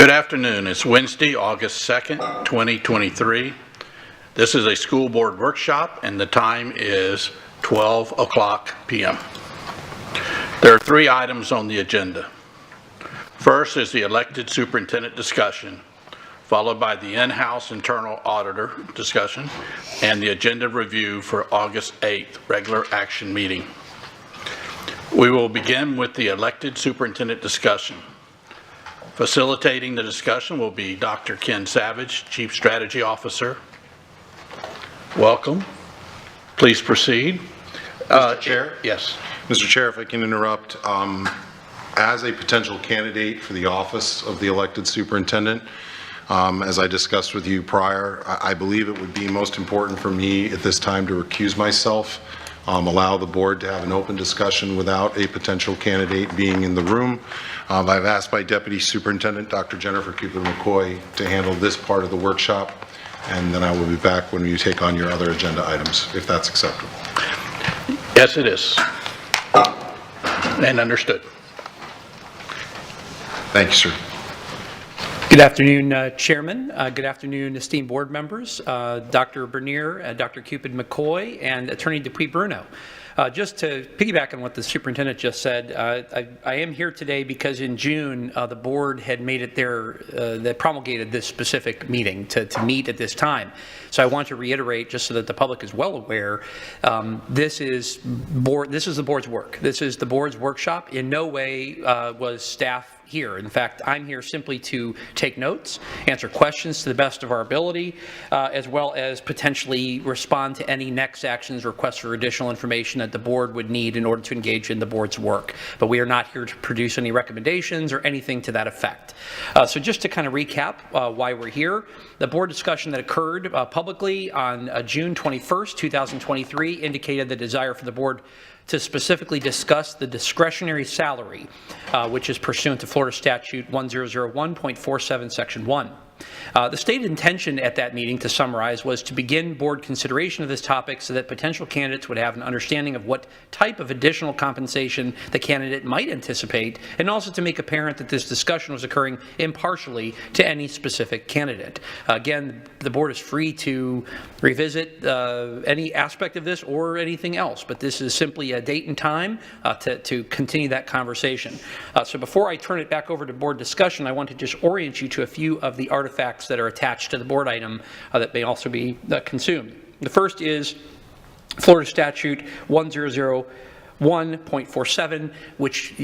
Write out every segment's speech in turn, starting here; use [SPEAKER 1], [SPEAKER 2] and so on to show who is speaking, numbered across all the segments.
[SPEAKER 1] Good afternoon. It's Wednesday, August 2nd, 2023. This is a school board workshop and the time is 12 o'clock p.m. There are three items on the agenda. First is the elected superintendent discussion, followed by the in-house internal auditor discussion and the agenda review for August 8th regular action meeting. We will begin with the elected superintendent discussion. Facilitating the discussion will be Dr. Ken Savage, Chief Strategy Officer. Welcome. Please proceed.
[SPEAKER 2] Mr. Chair?
[SPEAKER 1] Yes.
[SPEAKER 2] Mr. Chair, if I can interrupt, as a potential candidate for the office of the elected superintendent, as I discussed with you prior, I believe it would be most important for me at this time to recuse myself, allow the board to have an open discussion without a potential candidate being in the room. I've asked my Deputy Superintendent, Dr. Jennifer Cupid-McCoy, to handle this part of the workshop, and then I will be back when you take on your other agenda items, if that's acceptable.
[SPEAKER 1] Yes, it is. And understood.
[SPEAKER 2] Thank you, sir.
[SPEAKER 3] Good afternoon, Chairman. Good afternoon, esteemed board members, Dr. Bernier, Dr. Cupid-McCoy, and Attorney Dupuy-Bruno. Just to piggyback on what the superintendent just said, I am here today because in June the board had made it that promulgated this specific meeting to meet at this time. So I want to reiterate, just so that the public is well aware, this is the board's work. This is the board's workshop. In no way was staff here. In fact, I'm here simply to take notes, answer questions to the best of our ability, as well as potentially respond to any next actions, requests for additional information that the board would need in order to engage in the board's work. But we are not here to produce any recommendations or anything to that effect. So just to kind of recap why we're here, the board discussion that occurred publicly on June 21st, 2023 indicated the desire for the board to specifically discuss the discretionary salary, which is pursuant to Florida Statute 1001.47, Section 1. The stated intention at that meeting, to summarize, was to begin board consideration of this topic so that potential candidates would have an understanding of what type of additional compensation the candidate might anticipate, and also to make apparent that this discussion was occurring impartially to any specific candidate. Again, the board is free to revisit any aspect of this or anything else, but this is simply a date and time to continue that conversation. So before I turn it back over to board discussion, I want to just orient you to a few of the artifacts that are attached to the board item that may also be consumed. The first is Florida Statute 1001.47, which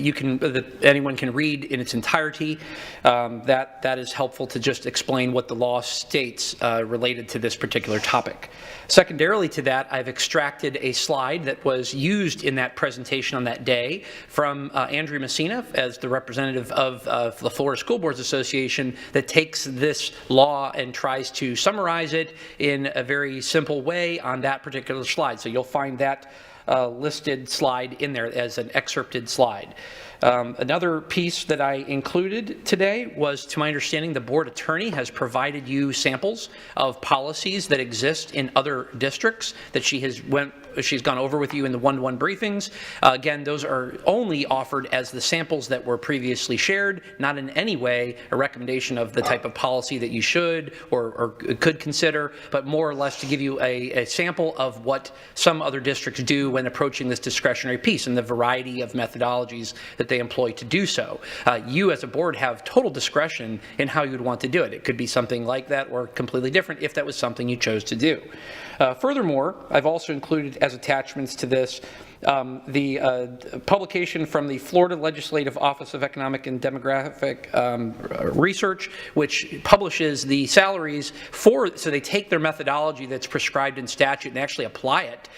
[SPEAKER 3] anyone can read in its entirety. That is helpful to just explain what the law states related to this particular topic. Secondarily to that, I've extracted a slide that was used in that presentation on that day from Andrea Messina as the representative of the Florida School Boards Association that takes this law and tries to summarize it in a very simple way on that particular slide. So you'll find that listed slide in there as an excerpted slide. Another piece that I included today was, to my understanding, the board attorney has provided you samples of policies that exist in other districts that she's gone over with you in the one-to-one briefings. Again, those are only offered as the samples that were previously shared, not in any way a recommendation of the type of policy that you should or could consider, but more or less to give you a sample of what some other districts do when approaching this discretionary piece and the variety of methodologies that they employ to do so. You as a board have total discretion in how you would want to do it. It could be something like that or completely different if that was something you chose to do. Furthermore, I've also included as attachments to this the publication from the Florida Legislative Office of Economic and Demographic Research, which publishes the salaries so they take their methodology that's prescribed in statute and actually apply it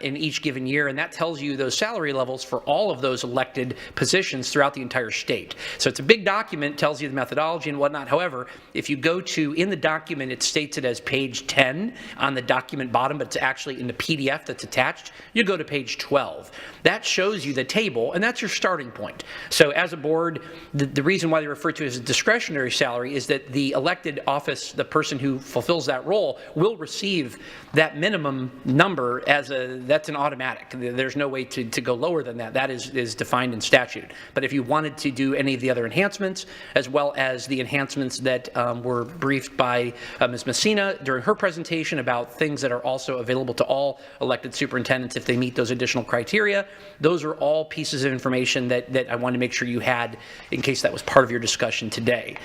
[SPEAKER 3] in each given year, and that tells you those salary levels for all of those elected positions throughout the entire state. So it's a big document, tells you the methodology and whatnot. However, if you go in the document, it states it as page 10 on the document bottom, but it's actually in the PDF that's attached. You go to page 12. 12. That shows you the table, and that's your starting point. So as a board, the reason why they refer to it as a discretionary salary is that the elected office, the person who fulfills that role, will receive that minimum number that's an automatic. There's no way to go lower than that. That is defined in statute. But if you wanted to do any of the other enhancements, as well as the enhancements that were briefed by Ms. Messina during her presentation about things that are also available to all elected superintendents if they meet those additional criteria, those are all pieces of information that I wanted to make sure you had in case that was part of your discussion today.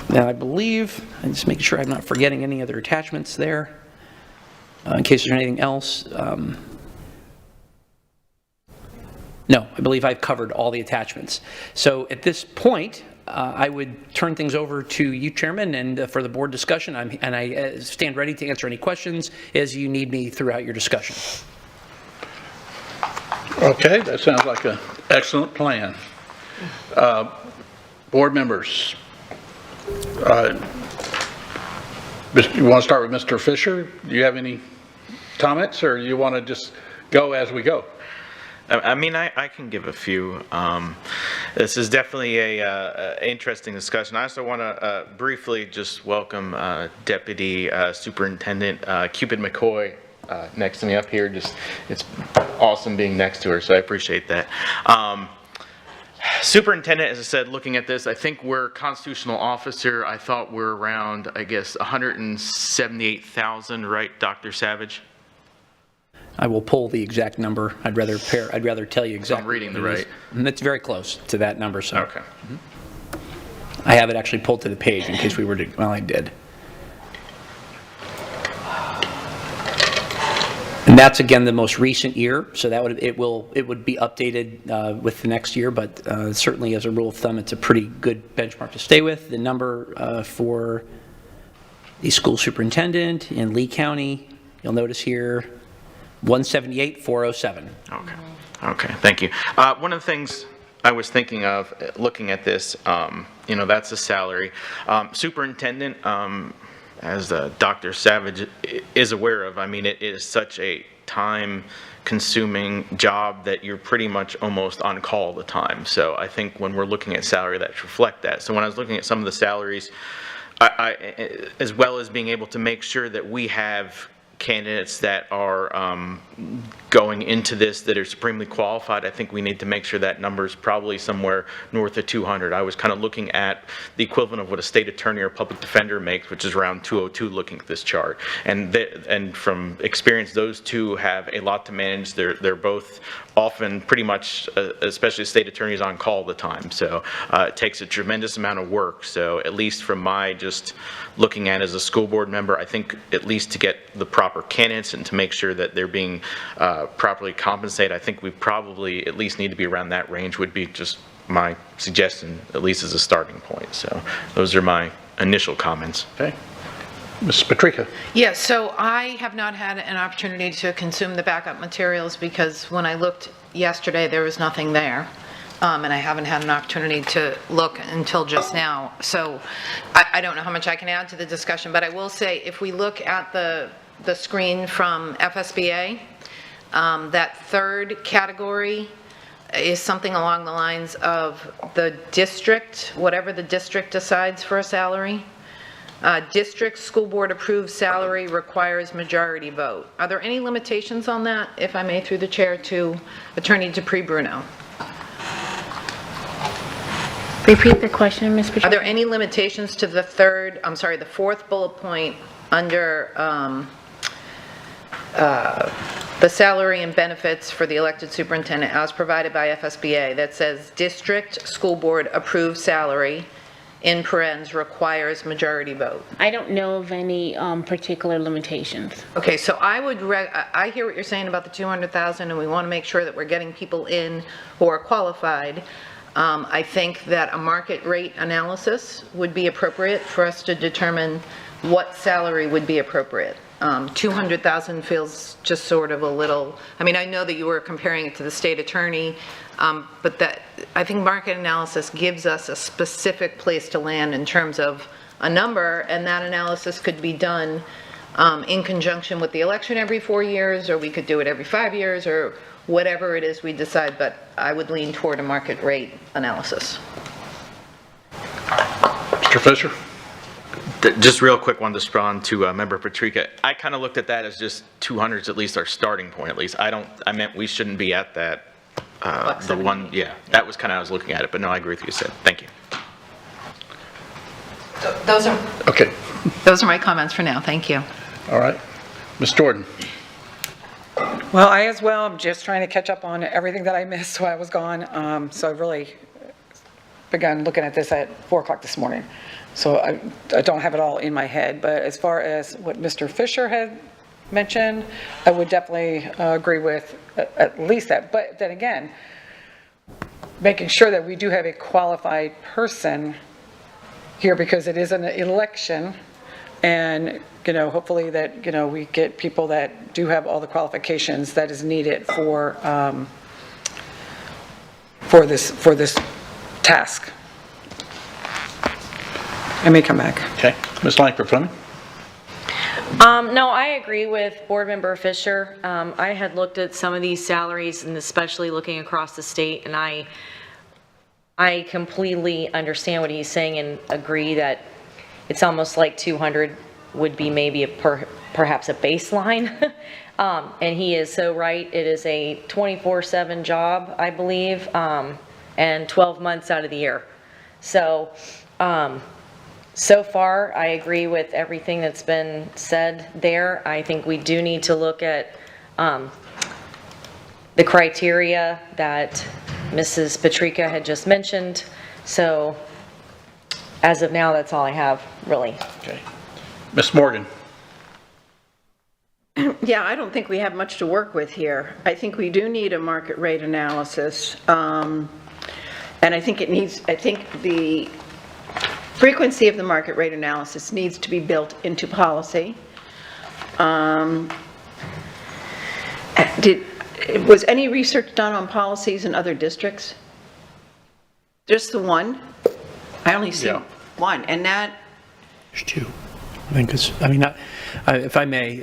[SPEAKER 3] Now I believe, I'm just making sure I'm not forgetting any other attachments there. In case there's anything else. No, I believe I've covered all the attachments. So at this point, I would turn things over to you, Chairman, and for the board discussion, and I stand ready to answer any questions as you need me throughout your discussion.
[SPEAKER 1] Okay, that sounds like an excellent plan. Board members, you want to start with Mr. Fisher? Do you have any comments, or you want to just go as we go?
[SPEAKER 4] I mean, I can give a few. This is definitely a interesting discussion. I also want to briefly just welcome Deputy Superintendent Cupid McCoy next to me up here. It's awesome being next to her, so I appreciate that. Superintendent, as I said, looking at this, I think we're constitutional officer. I thought we're around, I guess, 178,000, right, Dr. Savage?
[SPEAKER 3] I will pull the exact number. I'd rather tell you exactly.
[SPEAKER 4] I'm reading the right.
[SPEAKER 3] It's very close to that number. So
[SPEAKER 4] Okay.
[SPEAKER 3] I have it actually pulled to the page in case we were to. Well, I did. And that's again the most recent year. So that it would be updated with the next year. But certainly, as a rule of thumb, it's a pretty good benchmark to stay with. The number for the school superintendent in Lee County, you'll notice here. 178,407.
[SPEAKER 4] Okay, thank you. One of the things I was thinking of looking at this, that's a salary. Superintendent, as Dr. Savage is aware of, I mean, it is such a time-consuming job that you're pretty much almost on call all the time. So I think when we're looking at salary, that should reflect that. So when I was looking at some of the salaries, I as well as being able to make sure that we have candidates that are going into this that are supremely qualified, I think we need to make sure that number is probably somewhere north of 200. I was kind of looking at the equivalent of what a state attorney or public defender makes, which is around 202 looking at this chart. And from experience, those two have a lot to manage. They're both often pretty much, especially state attorneys, on call all the time. So it takes a tremendous amount of work. So at least from my just looking at as a school board member, I think at least to get the proper candidates and to make sure that they're being properly compensated, I think we probably at least need to be around that range would be just my suggestion, at least as a starting point. So those are my initial comments.
[SPEAKER 1] Okay. Ms. Patrica.
[SPEAKER 5] Yes, so I have not had an opportunity to consume the backup materials because when I looked yesterday, there was nothing there. And I haven't had an opportunity to look until just now. So I don't know how much I can add to the discussion, but I will say if we look at the screen from FSBA, that third category is something along the lines of the district, whatever the district decides for a salary. District school board approved salary requires majority vote. Are there any limitations on that, if I may, through the chair, to Attorney Dupree Bruno?
[SPEAKER 6] Repeat the question, Ms. Patricia.
[SPEAKER 5] Are there any limitations to the fourth bullet point under the salary and benefits for the elected superintendent as provided by FSBA that says district school board approved salary in parens requires majority vote?
[SPEAKER 6] I don't know of any particular limitations.
[SPEAKER 5] Okay, so I hear what you're saying about the 200,000 and we want to make sure that we're getting people in who are qualified. I think that a market rate analysis would be appropriate for us to determine what salary would be appropriate. 200,000 feels just sort of a little, I mean, I know that you were comparing it to the state attorney, but that I think market analysis gives us a specific place to land in terms of a number, and that analysis could be done in conjunction with the election every 4 years, or we could do it every 5 years, or whatever it is we decide, but I would lean toward a market rate analysis.
[SPEAKER 1] Mr. Fisher?
[SPEAKER 4] Just real quick one to respond to Member Patrica. I kind of looked at that as just 200's at least our starting point, at least. I meant we shouldn't be at that, the one, yeah, that was kind of how I was looking at it, but no, I agree with what you said. Thank you.
[SPEAKER 5] Those are
[SPEAKER 1] Okay,
[SPEAKER 5] my comments for now. Thank you.
[SPEAKER 1] all right. Ms. Jordan?
[SPEAKER 7] Well, I as well, I'm just trying to catch up on everything that I missed while I was gone. So I really began looking at this at 4 o'clock this morning. So I don't have it all in my head, but as far as what Mr. Fisher had mentioned, I would definitely agree with at least that. But then again, making sure that we do have a qualified person here, because it is an election, and, you know, hopefully that, you know, we get people that do have all the qualifications that is needed for this task. I may come back.
[SPEAKER 1] Okay. Ms. Langford Fleming?
[SPEAKER 8] No, I agree with Board Member Fisher. I had looked at some of these salaries, and especially looking across the state, and I completely understand what he's saying and agree that it's almost like 200 would be maybe perhaps a baseline. And he is so right. It is a 24/7 job, I believe, and 12 months out of the year. So, so far, I agree with everything that's been said there. I think we do need to look at the criteria that Mrs. Patrica had just mentioned. So as of now, that's all I have, really.
[SPEAKER 1] Okay. Ms. Morgan?
[SPEAKER 9] Yeah, I don't think we have much to work with here. I think we do need a market rate analysis. And I think the frequency of the market rate analysis needs to be built into policy. Was any research done on policies in other districts? Just the one? I only see
[SPEAKER 1] Yeah.
[SPEAKER 9] one, and that,
[SPEAKER 3] There's two. I think it's, I mean, if I may,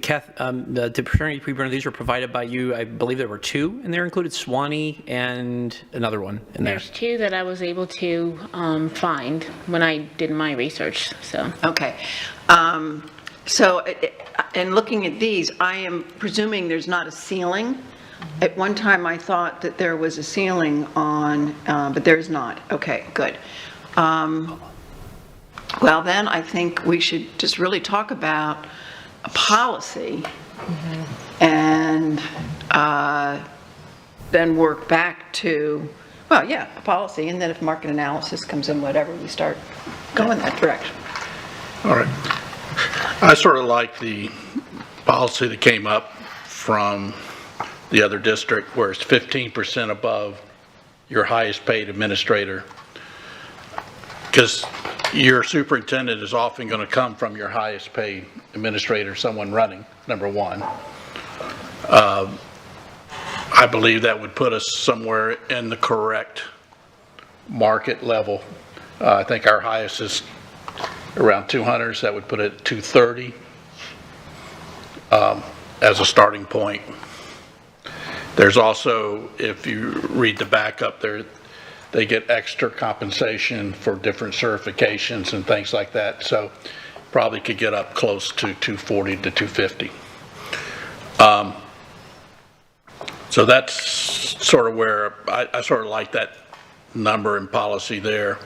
[SPEAKER 3] Kath, the paternity pre-burner, these were provided by you. I believe there were two, and there included Swanee and another one in there.
[SPEAKER 6] There's two that I was able to find when I did my research, so.
[SPEAKER 9] okay. So, in looking at these, I am presuming there's not a ceiling. At one time, I thought that there was a ceiling on, but there's not. Okay, good. Well, then, I think we should just really talk about a policy and then work back to, well, yeah, a policy, and then if market analysis comes in, whatever, we start going that direction.
[SPEAKER 1] All right. I sort of like the policy that came up from the other district where it's 15% above your highest paid administrator. Because your superintendent is often going to come from your highest paid administrator, someone running, number one. I believe that would put us somewhere in the correct market level. I think our highest is around 200, so that would put it at 230 as a starting point. There's also, if you read the backup there, they get extra compensation for different certifications and things like that, so probably could get up close to 240 to 250. So that's sort of where I sort of like that number and policy there.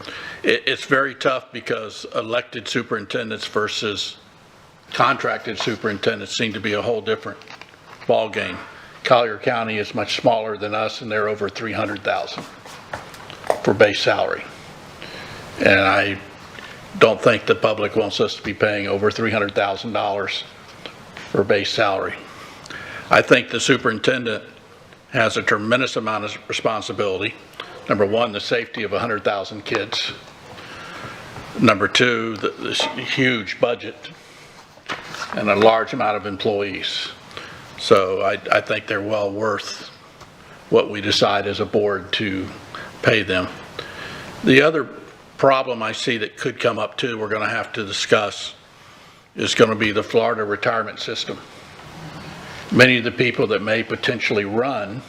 [SPEAKER 1] It's very tough because elected superintendents versus contracted superintendents seem to be a whole different ballgame. Collier County is much smaller than us, and they're over 300,000 for base salary. And I don't think the public wants us to be paying over $300,000 for base salary. I think the superintendent has a tremendous amount of responsibility. Number one, the safety of 100,000 kids. Number two, this huge budget and a large amount of employees. So I think they're well worth what we decide as a board to pay them. The other problem I see that could come up too, we're going to have to discuss, is going to be the Florida retirement system. Many of the people that may potentially run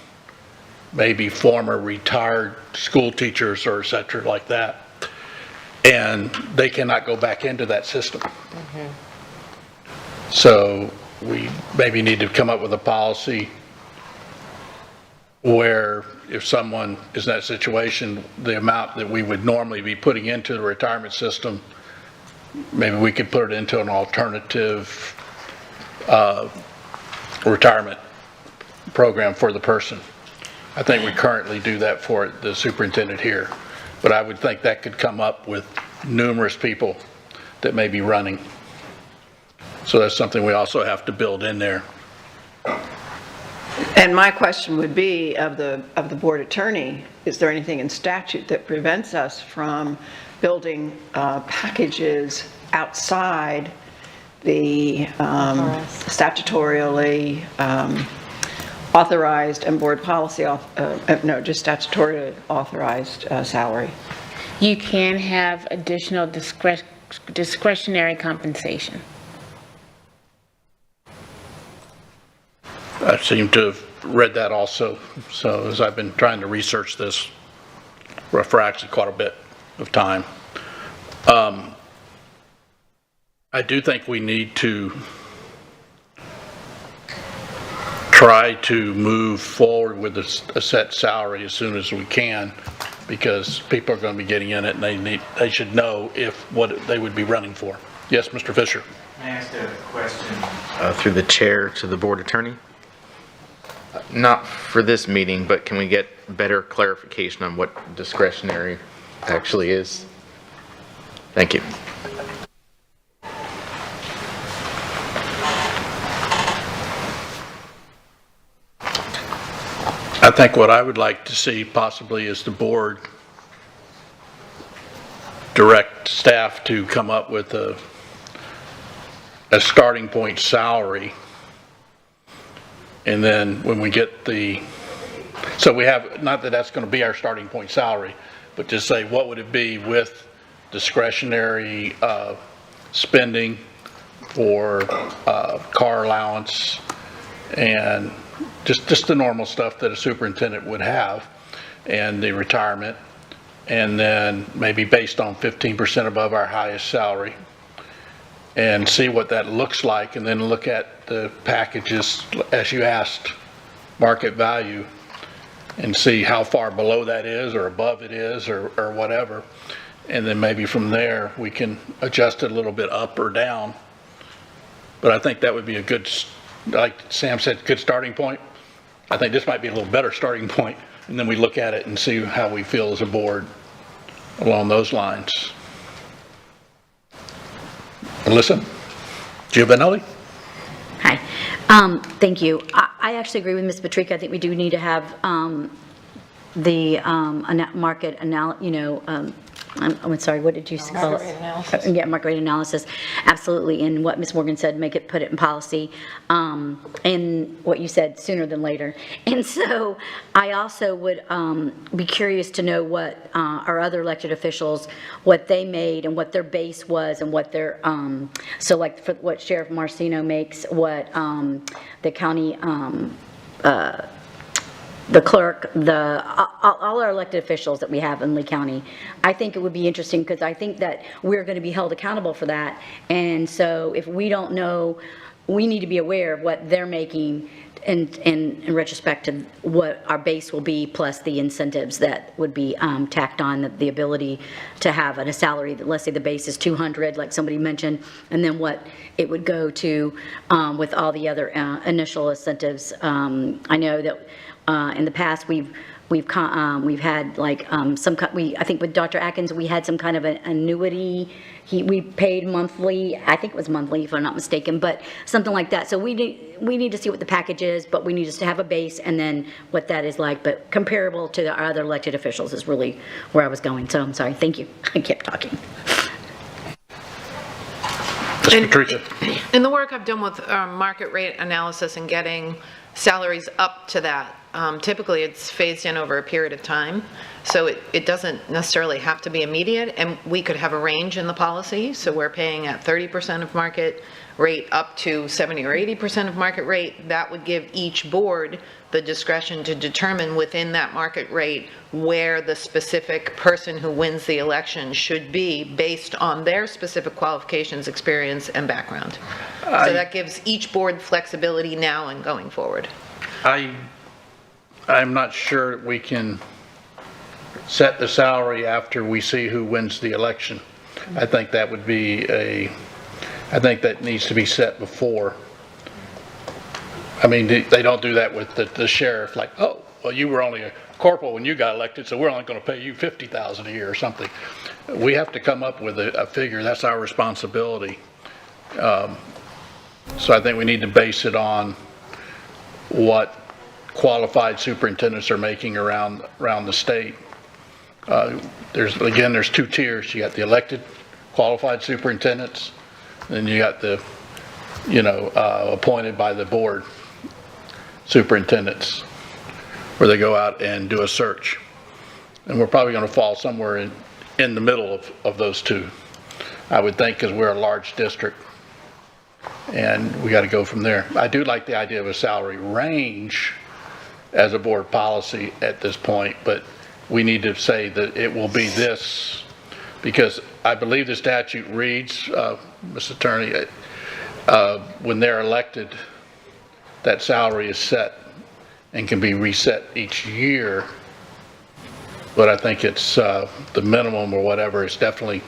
[SPEAKER 1] may be former retired school teachers or et cetera like that, and they cannot go back into that system. So we maybe need to come up with a policy where if someone is in that situation, the amount that we would normally be putting into the retirement system, maybe we could put it into an alternative retirement program for the person. I think we currently do that for the superintendent here, but I would think that could come up with numerous people that may be running. So that's something we also have to build in there.
[SPEAKER 9] And my question would be, of the board attorney, is there anything in statute that prevents us from building packages outside the statutorily authorized and board policy, no, just statutorily authorized salary?
[SPEAKER 6] You can have additional discretionary compensation.
[SPEAKER 1] I seem to have read that also. So as I've been trying to research this for actually quite a bit of time, I do think we need to try to move forward with a set salary as soon as we can, because people are going to be getting in it and they should know what they would be running for. Yes, Mr. Fisher.
[SPEAKER 4] May I ask a question? Through the chair to the board attorney? Not for this meeting, but can we get better clarification on what discretionary actually is? Thank you.
[SPEAKER 1] I think what I would like to see possibly is the board direct staff to come up with a starting point salary. And then when we get so we have, not that that's going to be our starting point salary, but just say what would it be with discretionary spending for car allowance and just the normal stuff that a superintendent would have, and the retirement, and then maybe based on 15% above our highest salary, and see what that looks like, and then look at the packages, as you asked, market value, and see how far below that is or above it is or whatever. And then maybe from there, we can adjust it a little bit up or down. But I think that would be a good, like Sam said, good starting point. I think this might be a little better starting point, and then we look at it and see how we feel as a board along those lines. Alyssa Giovanelli?
[SPEAKER 10] Hi. Thank you. I actually agree with Ms. Patrica. I think we do need to have the market analysis, I'm sorry, what did you call it?
[SPEAKER 5] Market rate analysis.
[SPEAKER 10] Yeah, market rate analysis, absolutely. And what Ms. Morgan said, put it in policy, and what you said, sooner than later. And so I also would be curious to know what our other elected officials, what they made and what their base was and what their, so like for what Sheriff Marcino makes, what the county, the clerk, all our elected officials that we have in Lee County. I think it would be interesting because I think that we're going to be held accountable for that. And so if we don't know, we need to be aware of what they're making in retrospect to what our base will be, plus the incentives that would be tacked on, the ability to have a salary that, let's say the base is 200, like somebody mentioned, and then what it would go to with all the other initial incentives. I know that in the past we've had like I think with Dr. Atkins we had some kind of an annuity. We paid monthly, I think it was monthly if I'm not mistaken, but something like that. So we need to see what the package is, but we need just to have a base and then what that is like. But comparable to our other elected officials is really where I was going. So I'm sorry. Thank you. I kept talking.
[SPEAKER 1] Patricia.
[SPEAKER 5] In the work I've done with market rate analysis and getting salaries up to that, typically it's phased in over a period of time. So it doesn't necessarily have to be immediate, and we could have a range in the policy. So we're paying at 30% of market rate up to 70 or 80% of market rate. That would give each board the discretion to determine within that market rate where the specific person who wins the election should be based on their specific qualifications, experience, and background. So that gives each board flexibility now and going forward.
[SPEAKER 1] I'm not sure we can set the salary after we see who wins the election. I think that would be I think that needs to be set before. I mean, they don't do that with the sheriff, like, oh, well, you were only a corporal when you got elected, so we're only going to pay you $50,000 a year or something. We have to come up with a figure. That's our responsibility. So I think we need to base it on what qualified superintendents are making around the state. There's two tiers. You got the elected qualified superintendents, then you got the, appointed by the board superintendents, where they go out and do a search. And we're probably going to fall somewhere in the middle of those two, I would think, because we're a large district. And we got to go from there. I do like the idea of a salary range as a board policy at this point, but we need to say that it will be this, because I believe the statute reads, Mr. Attorney, when they're elected, that salary is set and can be reset each year. But I think it's the minimum or whatever is definitely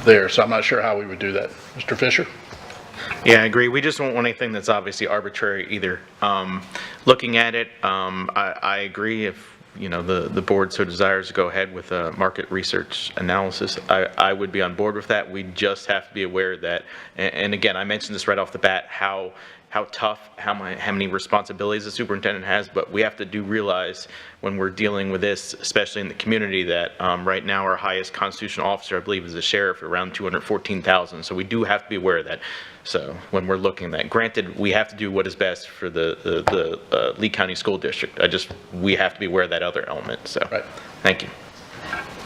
[SPEAKER 1] there. So I'm not sure how we would do that. Mr. Fisher?
[SPEAKER 4] Yeah, I agree. We just don't want anything that's obviously arbitrary either. Looking at it, I agree if, the board so desires to go ahead with a market research analysis, I would be on board with that. We just have to be aware that, and again, I mentioned this right off the bat, how tough, how many responsibilities the superintendent has, but we have to realize when we're dealing with this, especially in the community, that right now our highest constitutional officer, I believe, is the sheriff, around 214,000. So we do have to be aware of that. So when we're looking at that, granted, we have to do what is best for the Lee County School District. We have to be aware of that other element. So,
[SPEAKER 1] Right.
[SPEAKER 4] Thank you.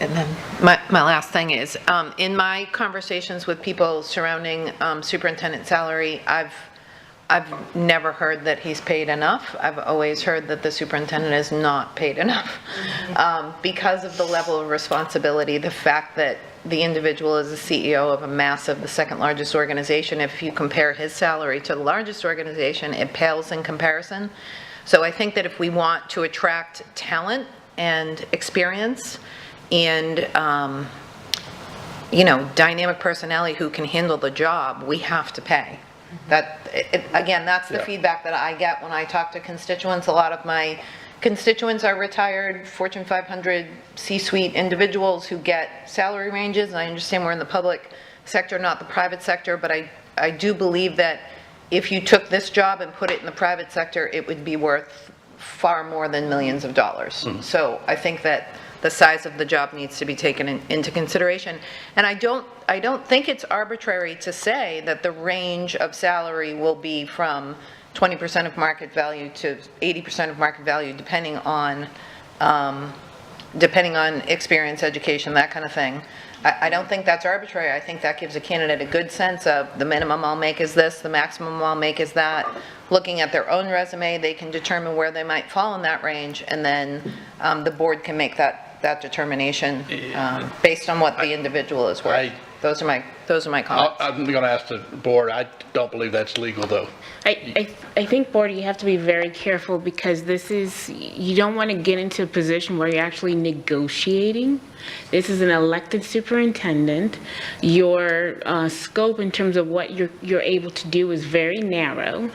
[SPEAKER 5] And then my last thing is, in my conversations with people surrounding superintendent salary, I've never heard that he's paid enough. I've always heard that the superintendent is not paid enough because of the level of responsibility, the fact that the individual is the CEO of the second largest organization. If you compare his salary to the largest organization, it pales in comparison. So I think that if we want to attract talent and experience and dynamic personality who can handle the job, we have to pay. Again, that's the feedback that I get when I talk to constituents. A lot of my constituents are retired Fortune 500 C-suite individuals who get salary ranges, and I understand we're in the public sector, not the private sector, but I do believe that if you took this job and put it in the private sector, it would be worth far more than millions of dollars. Mm-hmm. So I think that the size of the job needs to be taken into consideration. And I don't think it's arbitrary to say that the range of salary will be from 20% of market value to 80% of market value, depending on experience, education, that kind of thing. I don't think that's arbitrary. I think that gives a candidate a good sense of the minimum I'll make is this, the maximum I'll make is that. Looking at their own resume, they can determine where they might fall in that range, and then the board can make that determination based on what the individual is worth. Those are my comments.
[SPEAKER 1] I'm going to ask the board. I don't believe that's legal, though.
[SPEAKER 6] I think, board, you have to be very careful, because you don't want to get into a position where you're actually negotiating. This is an elected superintendent. Your scope in terms of what you're able to do is very narrow.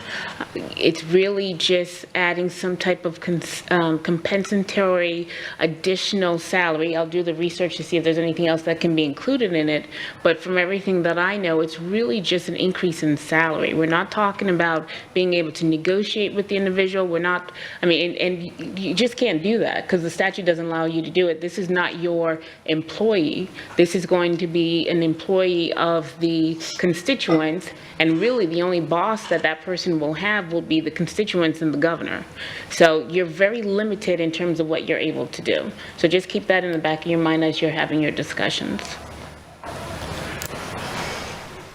[SPEAKER 6] It's really just adding some type of compensatory additional salary. I'll do the research to see if there's anything else that can be included in it. But from everything everything that I know, it's really just an increase in salary. We're not talking about being able to negotiate with the individual. We're not, I mean, and you just can't do that because the statute doesn't allow you to do it. This is not your employee. This is going to be an employee of the constituents, and really the only boss that that person will have will be the constituents and the governor. So you're very limited in terms of what you're able to do. So just keep that in the back of your mind as you're having your discussions.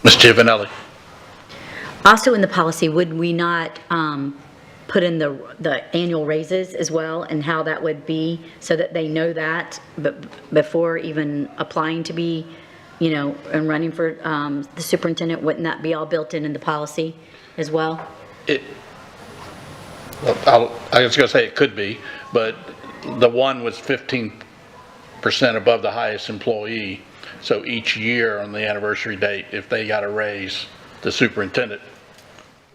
[SPEAKER 1] Ms. Giovanelli?
[SPEAKER 10] Also in the policy, would we not put in the annual raises as well, and how that would be, so that they know that before even applying to be, you know, and running for the superintendent? Wouldn't that be all built in the policy as well?
[SPEAKER 1] Well, I was going to say it could be, but the one was 15% above the highest employee. So each year on the anniversary date, if they got a raise, the superintendent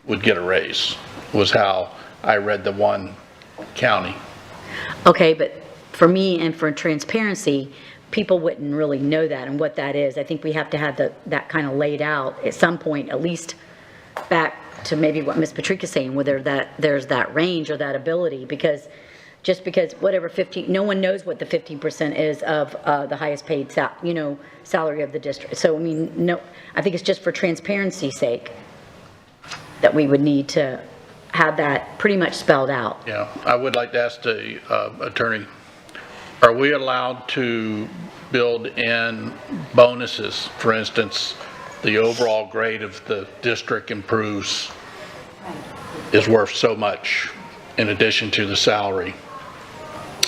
[SPEAKER 1] would get a raise, was how I read the one county.
[SPEAKER 10] Okay, but for me and for transparency, people wouldn't really know that and what that is. I think we have to have that kind of laid out at some point, at least back to maybe what Ms. Patrica's saying, whether there's that range or that ability, because just because whatever 15, no one knows what the 15% is of the highest paid salary of the district. So I mean, no, I think it's just for transparency's sake that we would need to have that pretty much spelled out.
[SPEAKER 1] Yeah, I would like to ask the attorney, are we allowed to build in bonuses? For instance, the overall grade of the district improves, is worth so much in addition to the salary.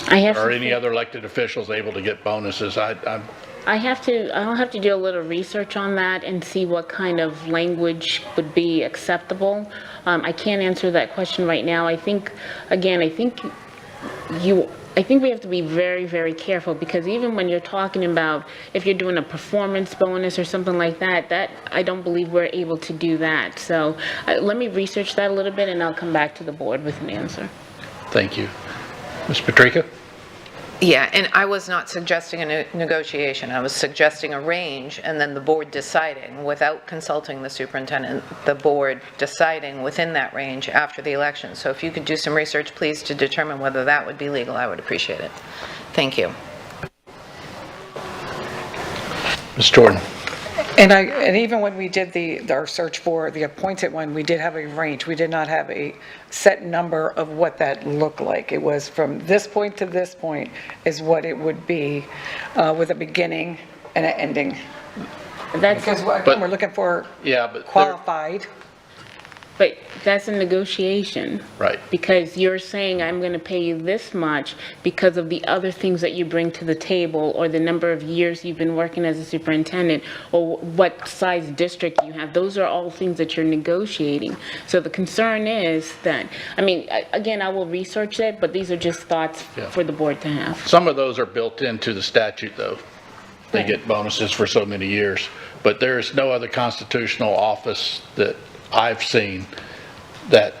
[SPEAKER 1] Are any other elected officials able to get bonuses? I'll
[SPEAKER 6] have to do a little research on that and see what kind of language would be acceptable. I can't answer that question right now. I think we have to be very, very careful, because even when you're talking about if you're doing a performance bonus or something like that I don't believe we're able to do that. So let me research that a little bit and I'll come back to the board with an answer.
[SPEAKER 1] Thank you. Ms. Patrica?
[SPEAKER 5] Yeah, and I was not suggesting a negotiation. I was suggesting a range, and then the board deciding, without consulting the superintendent, the board deciding within that range after the election. So if you could do some research, please, to determine whether that would be legal, I would appreciate it. Thank you.
[SPEAKER 1] Ms. Jordan?
[SPEAKER 7] And even when we did our search for the appointed one, we did have a range. We did not have a set number of what that looked like. It was from this point to this point is what it would be, with a beginning and an ending. Because again, we're looking for qualified.
[SPEAKER 6] But that's a negotiation.
[SPEAKER 1] Right.
[SPEAKER 6] Because you're saying, I'm going to pay you this much because of the other things that you bring to the table, or the number of years you've been working as a superintendent, or what size district you have. Those are all things that you're negotiating. So the concern is that, I mean, again, I will research it, but these are just thoughts for the board to have.
[SPEAKER 1] Some of those are built into the statute, though. They get bonuses for so many years. But there's no other constitutional office that I've seen that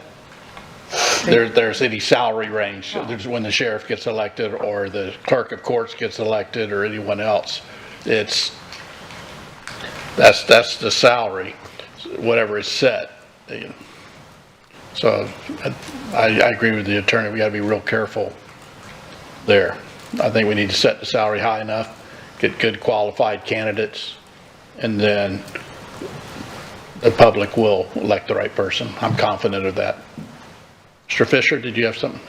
[SPEAKER 1] there's any salary range. There's when the sheriff gets elected, or the clerk of courts gets elected, or anyone else. That's the salary, whatever is set. So I agree with the attorney. We got to be real careful there. I think we need to set the salary high enough, get good qualified candidates, and then the public will elect the right person. I'm confident of that. Mr. Fisher, did you have something?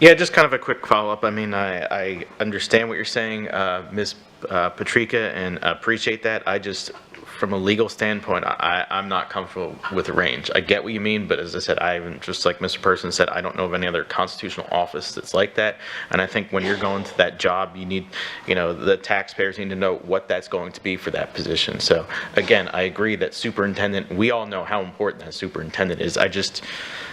[SPEAKER 4] Yeah, just kind of a quick follow-up. I mean, I understand what you're saying, Ms. Patrica, and appreciate that. I just, from a legal standpoint, I'm not comfortable with the range. I get what you mean, but as I said, just like Mr. Person said, I don't know of any other constitutional office that's like that. And I think when you're going to that job, you need, the taxpayers need to know what that's going to be for that position. So again, I agree that superintendent, we all know how important that superintendent is.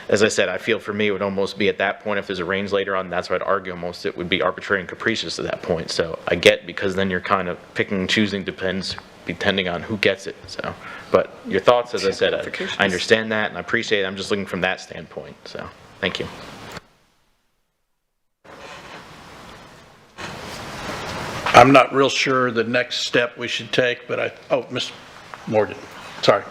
[SPEAKER 4] As I said, I feel for me it would almost be at that point, if there's a range later on, that's what I'd argue almost it would be arbitrary and capricious at that point. So I get, because then you're kind of picking and choosing, depending on who gets it. So, but your thoughts, as I said, I understand that and I appreciate it. I'm just looking from that standpoint. So, thank you.
[SPEAKER 1] I'm not real sure the next step we should take, but Ms. Morgan. Sorry.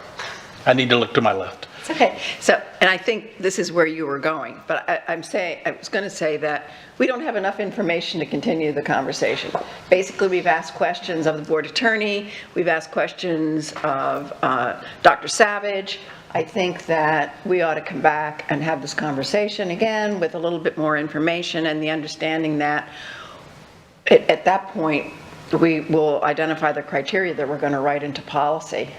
[SPEAKER 1] I need to look to my left.
[SPEAKER 9] It's okay. So, and I think this is where you were going, but I was going to say that we don't have enough information to continue the conversation. Basically, we've asked questions of the board attorney, we've asked questions of Dr. Savage. I think that we ought to come back and have this conversation again with a little bit more information and the understanding that at that point, we will identify the criteria that we're going to write into policy.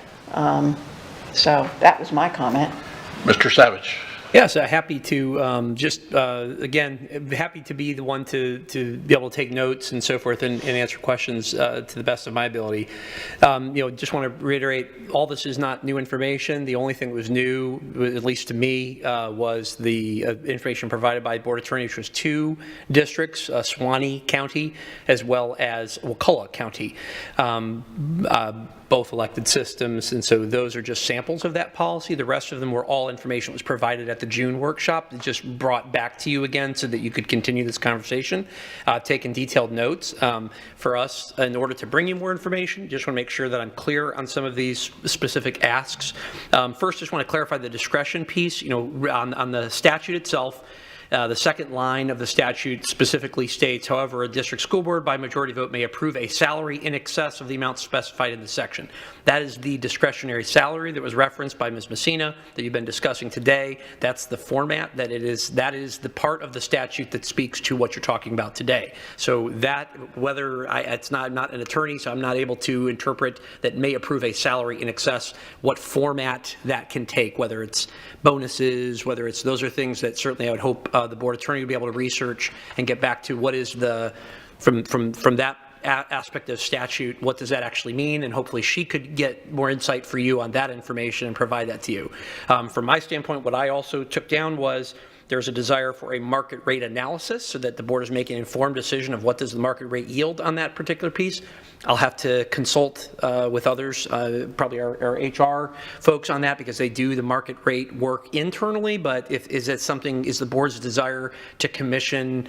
[SPEAKER 9] So that was my comment.
[SPEAKER 1] Mr. Savage.
[SPEAKER 3] Yes, happy to, again, happy to be the one to be able to take notes and so forth and answer questions to the best of my ability. Just want to reiterate, all this is not new information. The only thing that was new, at least to me, was the information provided by Board Attorney, which was 2 districts, Suwannee County as well as Wakulla County. Both elected systems, and so those are just samples of that policy. The rest of them were all information that was provided at the June workshop. It just brought back to you again so that you could continue this conversation. Taking detailed notes. For us, in order to bring you more information, just want to make sure that I'm clear on some of these specific asks. First, just want to clarify the discretion piece. On the statute itself, the second line of the statute specifically states, however, a district school board by majority vote may approve a salary in excess of the amount specified in the section. That is the discretionary salary that was referenced by Ms. Messina that you've been discussing today. That's the format that it is. That is the part of the statute that speaks to what you're talking about today. So that, I'm not an attorney, so I'm not able to interpret that may approve a salary in excess, what format that can take, whether it's bonuses, whether it's, those are things that certainly I would hope the board attorney would be able to research and get back to what is the, from that aspect of statute, what does that actually mean? And hopefully she could get more insight for you on that information and provide that to you. From my standpoint, what I also took down was there's a desire for a market rate analysis so that the board is making an informed decision of what does the market rate yield on that particular piece. I'll have to consult with others, probably our HR folks on that, because they do the market rate work internally, but is the board's desire to commission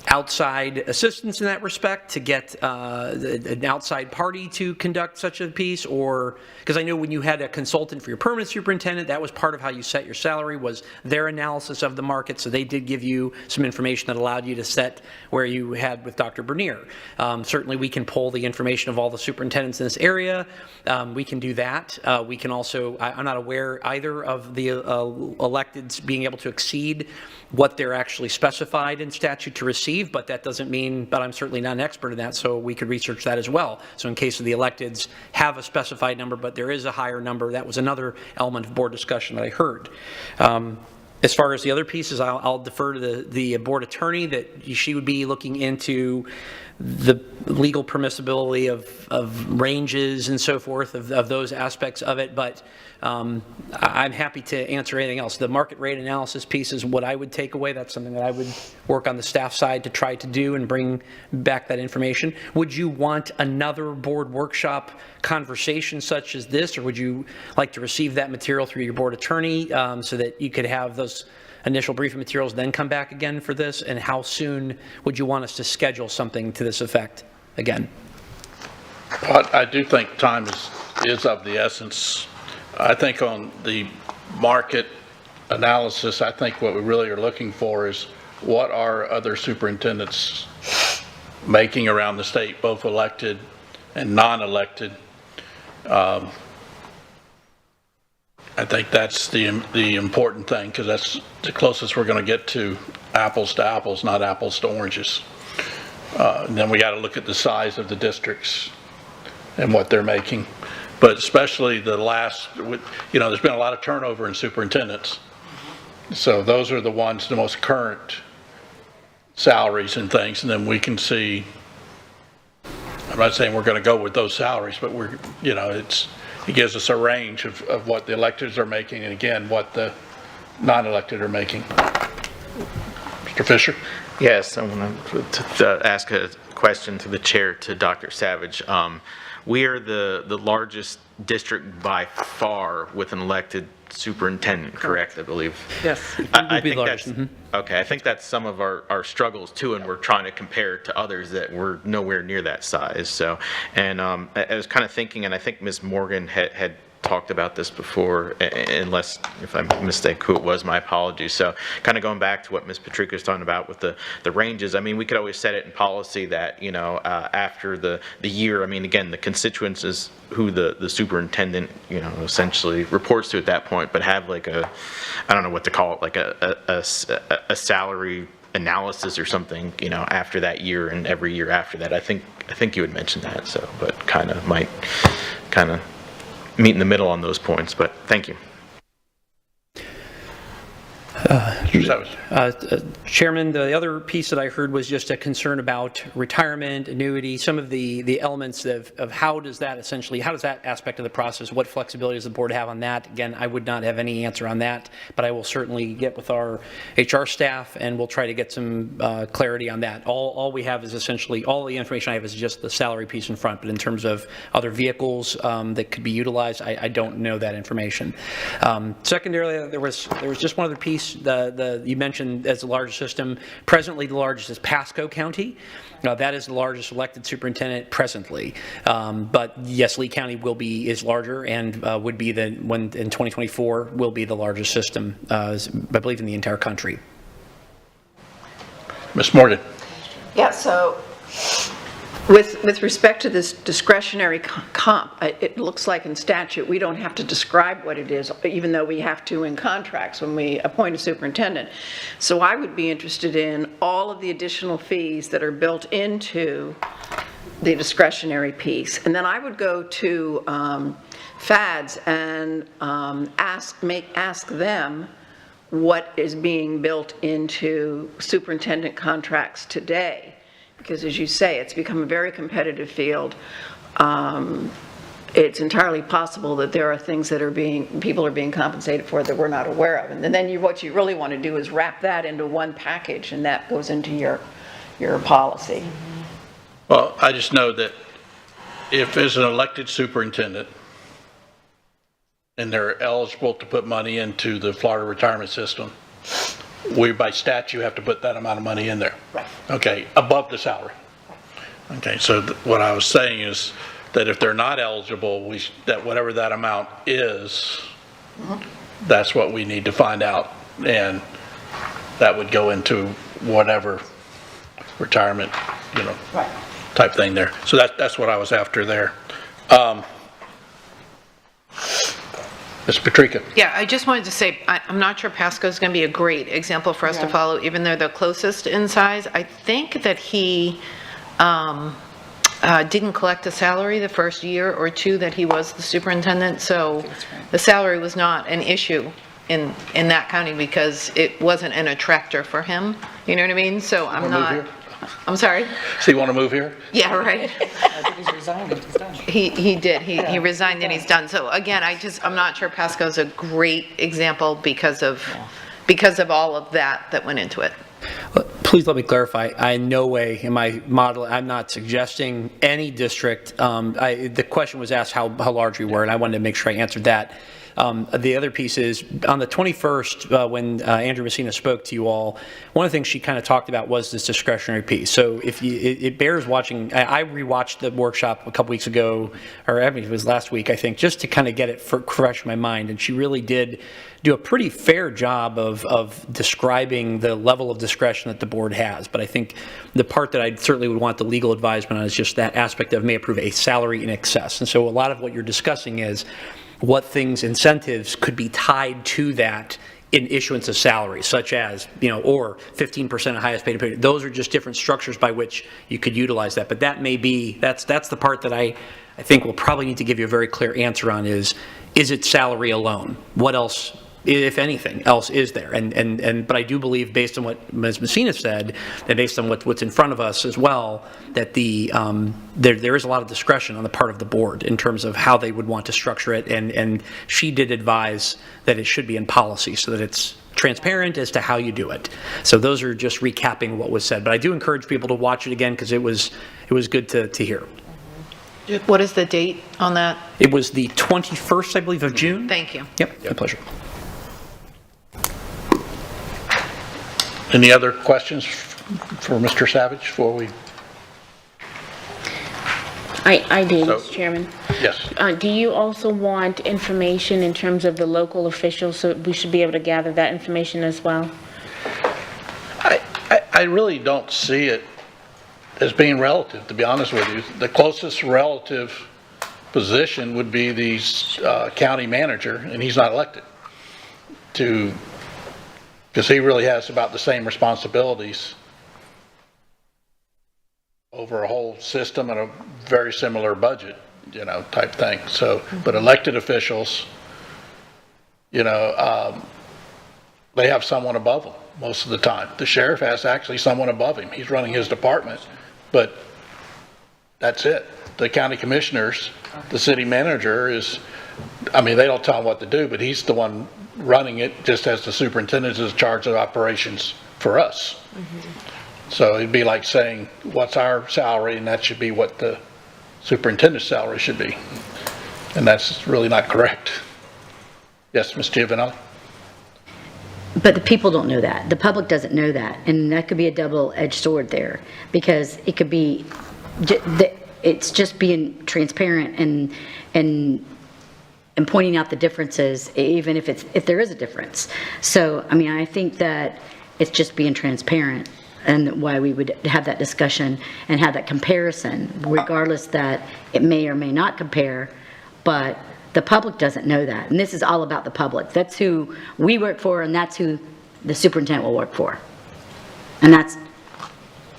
[SPEAKER 3] outside assistance in that respect, to get an outside party to conduct such a piece? Or, because I know when you had a consultant for your permanent superintendent, that was part of how you set your salary, was their analysis of the market, so they did give you some information that allowed you to set where you had with Dr. Bernier. Certainly we can pull the information of all the superintendents in this area. We can do that. We can also, I'm not aware either of the electeds being able to exceed what they're actually specified in statute to receive, but that doesn't mean, but I'm certainly not an expert in that, so we could research that as well. So in case of the electeds have a specified number, but there is a higher number, that was another element of board discussion that I heard. As far as the other pieces, I'll defer to the board attorney, that she would be looking into the legal permissibility of ranges and so forth of those aspects of it, but I'm happy to answer anything else. The market rate analysis piece is what I would take away. That's something that I would work on the staff side to try to do and bring back that information. Would you want another board workshop conversation such as this, or would you like to receive that material through your board attorney so that you could have those initial briefing materials, then come back again for this? And how soon would you want us to schedule something to this effect again?
[SPEAKER 1] But I do think time is of the essence. I think on the market analysis, I think what we really are looking for is what are other superintendents making around the state, both elected and non-elected. I think that's the important thing, because that's the closest we're going to get to apples, not apples to oranges. And then we got to look at the size of the districts and what they're making. But especially the last, there's been a lot of turnover in superintendents. So those are the ones, the most current salaries and things. And then we can see, I'm not saying we're going to go with those salaries, but it gives us a range of what the electeds are making, and again, what the non-elected are making. Mr. Fisher?
[SPEAKER 4] Yes, I want to ask a question to the chair, to Dr. Savage. We are the largest district by far with an elected superintendent, correct, I believe?
[SPEAKER 7] Yes.
[SPEAKER 4] I think that's, okay, I think that's some of our struggles too, and we're trying to compare to others that we're nowhere near that size. So, and I was kind of thinking, and I think Ms. Morgan had talked about this before, unless, if I mistake who it was, my apologies. So kind of going back to what Ms. Patrica was talking about with the ranges, I mean, we could always set it in policy that, after the year, I mean, again, the constituents is who the superintendent, essentially reports to at that point, but have like I don't know what to call it, like a salary analysis or something, after that year and every year after that. I think you had mentioned that, so, but might meet in the middle on those points, but thank you.
[SPEAKER 1] Mr. Savage.
[SPEAKER 3] Chairman, the other piece that I heard was just a concern about retirement, annuity, some of the elements of how does that aspect of the process, what flexibility does the board have on that? Again, I would not have any answer on that, but I will certainly get with our HR staff and we'll try to get some clarity on that. All we have is essentially, all the information I have is just the salary piece in front, but in terms of other vehicles that could be utilized, I don't know that information. Secondarily, there was just one other piece. You mentioned as the largest system. Presently, the largest is Pasco County. That is the largest elected superintendent presently. But yes, Lee County is larger and would be in 2024 will be the largest system, I believe, in the entire country.
[SPEAKER 1] Ms. Morgan.
[SPEAKER 9] Yeah, so with respect to this discretionary comp, it looks like in statute, we don't have to describe what it is, even though we have to in contracts when we appoint a superintendent. So I would be interested in all of the additional fees that are built into the discretionary piece. And then I would go to FADS and ask them what is being built into superintendent contracts today. Because as you say, it's become a very competitive field. It's entirely possible that there are things that people are being compensated for that we're not aware of. And then what you really want to do is wrap that into one package, and that goes into your policy.
[SPEAKER 1] Well, I just know that if there's an elected superintendent and they're eligible to put money into the Florida retirement system, we, by statute, have to put that amount of money in there.
[SPEAKER 9] Right.
[SPEAKER 1] Okay, above the salary. Okay, so what I was saying is that if they're not eligible, that whatever that amount is, that's what we need to find out. And that would go into whatever retirement,
[SPEAKER 9] Right.
[SPEAKER 1] type thing there. So that's what I was after there. Ms. Patrica.
[SPEAKER 5] Yeah, I just wanted to say, I'm not sure Pasco is going to be a great example for us to follow, even though they're closest in size. I think that he didn't collect a salary the first year or two that he was the superintendent, so the salary was not an issue in that county because it wasn't an attractor for him. You know what I mean? So I'm not. I'm sorry?
[SPEAKER 1] So you want to move here?
[SPEAKER 5] Yeah, right.
[SPEAKER 7] He's resigned, he's done.
[SPEAKER 5] He did. He resigned and he's done. So again, I'm not sure Pasco's a great example because of all of that went into it.
[SPEAKER 3] Please let me clarify. In no way am I modeling. I'm not suggesting any district. The question was asked how large we were, and I wanted to make sure I answered that. The other piece is, on the 21st, when Andrew Messina spoke to you all, one of the things she kind of talked about was this discretionary piece. So it bears watching. I rewatched the workshop a couple weeks ago, or I mean, it was last week, I think, just to kind of get it fresh in my mind. And she really did do a pretty fair job of describing the level of discretion that the board has. But I think the part that I certainly would want the legal advisement on is just that aspect of may approve a salary in excess. And so a lot of what you're discussing is what incentives could be tied to that in issuance of salary, such as, or 15% of highest paid employee. Those are just different structures by which you could utilize that. But that may be, that's the part that I think we'll probably need to give you a very clear answer on is it salary alone? What else, if anything else, is there? But I do believe, based on what Ms. Messina said, and based on what's in front of us as well, that there is a lot of discretion on the part of the board in terms of how they would want to structure it, and she did advise that it should be in policy so that it's transparent as to how you do it. So those are just recapping what was said, but I do encourage people to watch it again because it was good to hear.
[SPEAKER 5] What is the date on that?
[SPEAKER 3] It was the 21st, I believe, of June.
[SPEAKER 5] Thank you.
[SPEAKER 3] Yep, my pleasure.
[SPEAKER 1] Any other questions for Mr. Savage before we?
[SPEAKER 6] I do,
[SPEAKER 1] So-
[SPEAKER 6] Mr. Chairman.
[SPEAKER 1] Yes.
[SPEAKER 6] Do you also want information in terms of the local officials, so we should be able to gather that information as well?
[SPEAKER 1] I really don't see it as being relative, to be honest with you. The closest relative position would be the county manager, and he's not elected, because he really has about the same responsibilities over a whole system and a very similar budget, type thing. So, but elected officials, they have someone above them most of the time. The sheriff has actually someone above him. He's running his department, but that's it. The county commissioners, the city manager they don't tell him what to do, but he's the one running it, just as the superintendent is in charge of operations for us. So it'd be like saying, what's our salary? And that should be what the superintendent's salary should be. And that's really not correct. Yes, Ms. Giovanelli?
[SPEAKER 10] But the people don't know that. The public doesn't know that. And that could be a double-edged sword there, because it could be, it's just being transparent and pointing out the differences, even if there is a difference. So, I think that it's just being transparent, and why we would have that discussion and have that comparison, regardless that it may or may not compare, but the public doesn't know that. And this is all about the public. That's who we work for, and that's who the superintendent will work for. And I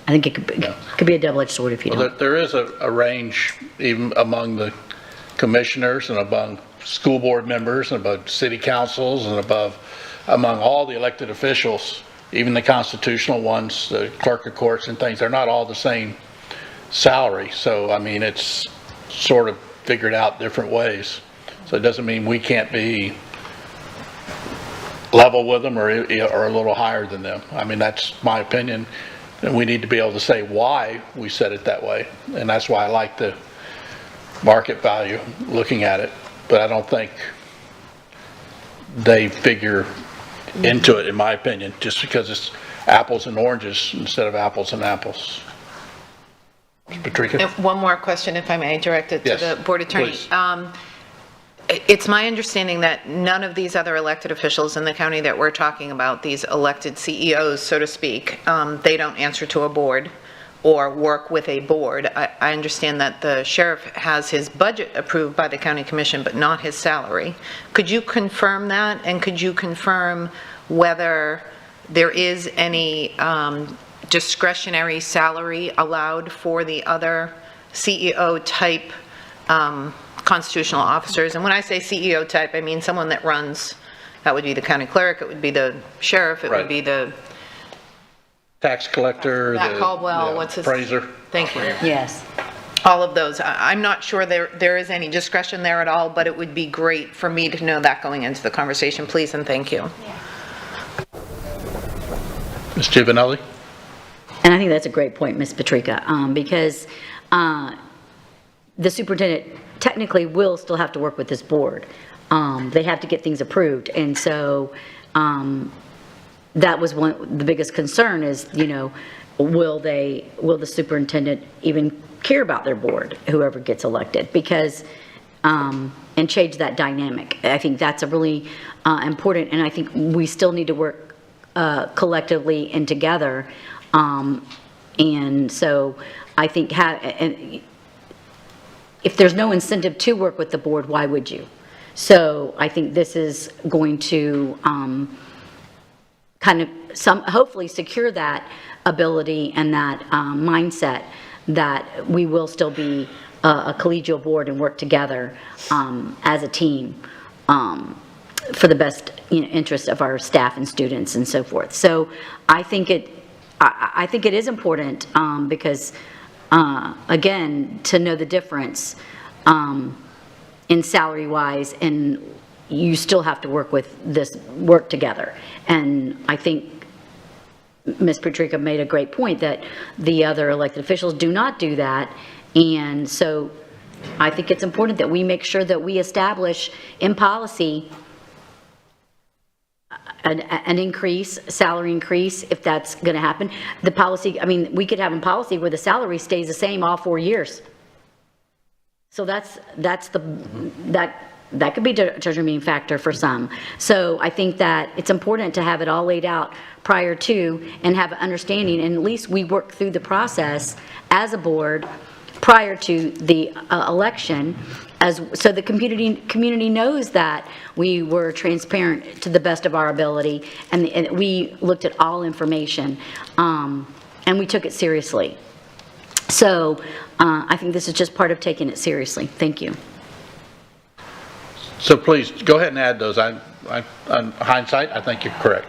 [SPEAKER 10] think it could be a double-edged sword if you
[SPEAKER 1] Well,
[SPEAKER 10] don't.
[SPEAKER 1] there is a range even among the commissioners and among school board members and above city councils and among all the elected officials, even the constitutional ones, the clerk of courts and things. They're not all the same salary. So, it's sort of figured out different ways. So it doesn't mean we can't be level with them or a little higher than them. That's my opinion. And we need to be able to say why we said it that way. And that's why I like the market value, looking at it. But I don't think they figure into it, in my opinion, just because it's apples and oranges instead of apples and apples. Ms. Patrica?
[SPEAKER 5] And one more question, if I may, directed to
[SPEAKER 1] Yes,
[SPEAKER 5] the board attorney.
[SPEAKER 1] please.
[SPEAKER 5] It's my understanding that none of these other elected officials in the county that we're talking about, these elected CEOs, so to speak, they don't answer to a board or work with a board. I understand that the sheriff has his budget approved by the county commission, but not his salary. Could you confirm that? And could you confirm whether there is any discretionary salary allowed for the other CEO-type constitutional officers? And when I say CEO type, I mean someone that runs, that would be the county clerk, it would be the sheriff, it
[SPEAKER 1] Right.
[SPEAKER 5] would be the
[SPEAKER 1] Tax collector,
[SPEAKER 5] Matt
[SPEAKER 1] the
[SPEAKER 5] Caldwell, what's his?
[SPEAKER 1] appraiser.
[SPEAKER 5] Thank you.
[SPEAKER 10] Yes.
[SPEAKER 5] All of those. I'm not sure there is any discretion there at all, but it would be great for me to know that going into the conversation, please, and thank you.
[SPEAKER 1] Ms. Giovanelli?
[SPEAKER 10] And I think that's a great point, Ms. Patrica, because the superintendent technically will still have to work with this board. They have to get things approved, and so that was the biggest concern is, will the superintendent even care about their board, whoever gets elected, because, and change that dynamic. I think that's a really important, and I think we still need to work collectively and together. And so I think if there's no incentive to work with the board, why would you? So I think this is going to kind of hopefully secure that ability and that mindset that we will still be a collegial board and work together as a team for the best interest of our staff and students and so forth. So I think it is important because again, to know the difference in salary-wise, and you still have to work together. And I think Ms. Patrica made a great point that the other elected officials do not do that. And so I think it's important that we make sure that we establish in policy an increase, salary increase, if that's going to happen. The policy, we could have a policy where the salary stays the same all 4 years. So that could be a determining factor for some. So I think that it's important to have it all laid out prior to and have an understanding, and at least we work through the process as a board prior to the election, so the community knows that we were transparent to the best of our ability, and we looked at all information, and we took it seriously. So I think this is just part of taking it seriously. Thank you.
[SPEAKER 1] So please, go ahead and add those. On hindsight, I think you're correct.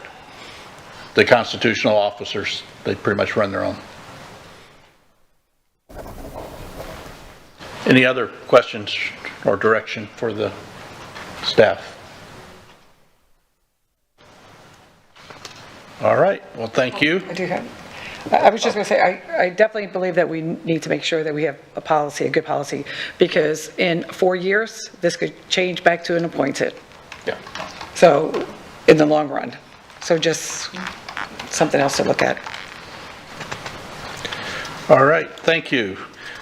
[SPEAKER 1] The constitutional officers, they pretty much run their own. Any other questions or direction for the staff? All right, well, thank you.
[SPEAKER 7] I was just going to say, I definitely believe that we need to make sure that we have a policy, a good policy, because in 4 years, this could change back to an appointed.
[SPEAKER 1] Yeah.
[SPEAKER 7] So, in the long run. So just something else to look at.
[SPEAKER 1] All right, thank you.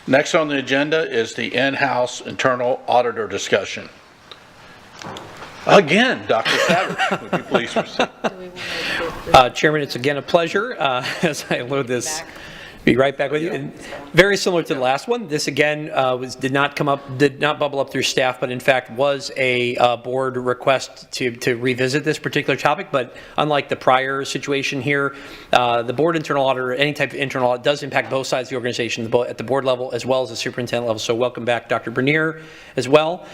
[SPEAKER 1] Next on the agenda is the in-house internal auditor discussion. Again, Dr. Savage, would you please proceed?
[SPEAKER 3] Chairman, it's again a pleasure as I load this. Be right back with you. And very similar to the last one. This again did not bubble up through staff, but in fact was a board request to revisit this particular topic. But unlike the prior situation here, the board internal audit or any type of internal audit does impact both sides of the organization, at the board level as well as the superintendent level. So welcome back, Dr. Bernier, as well.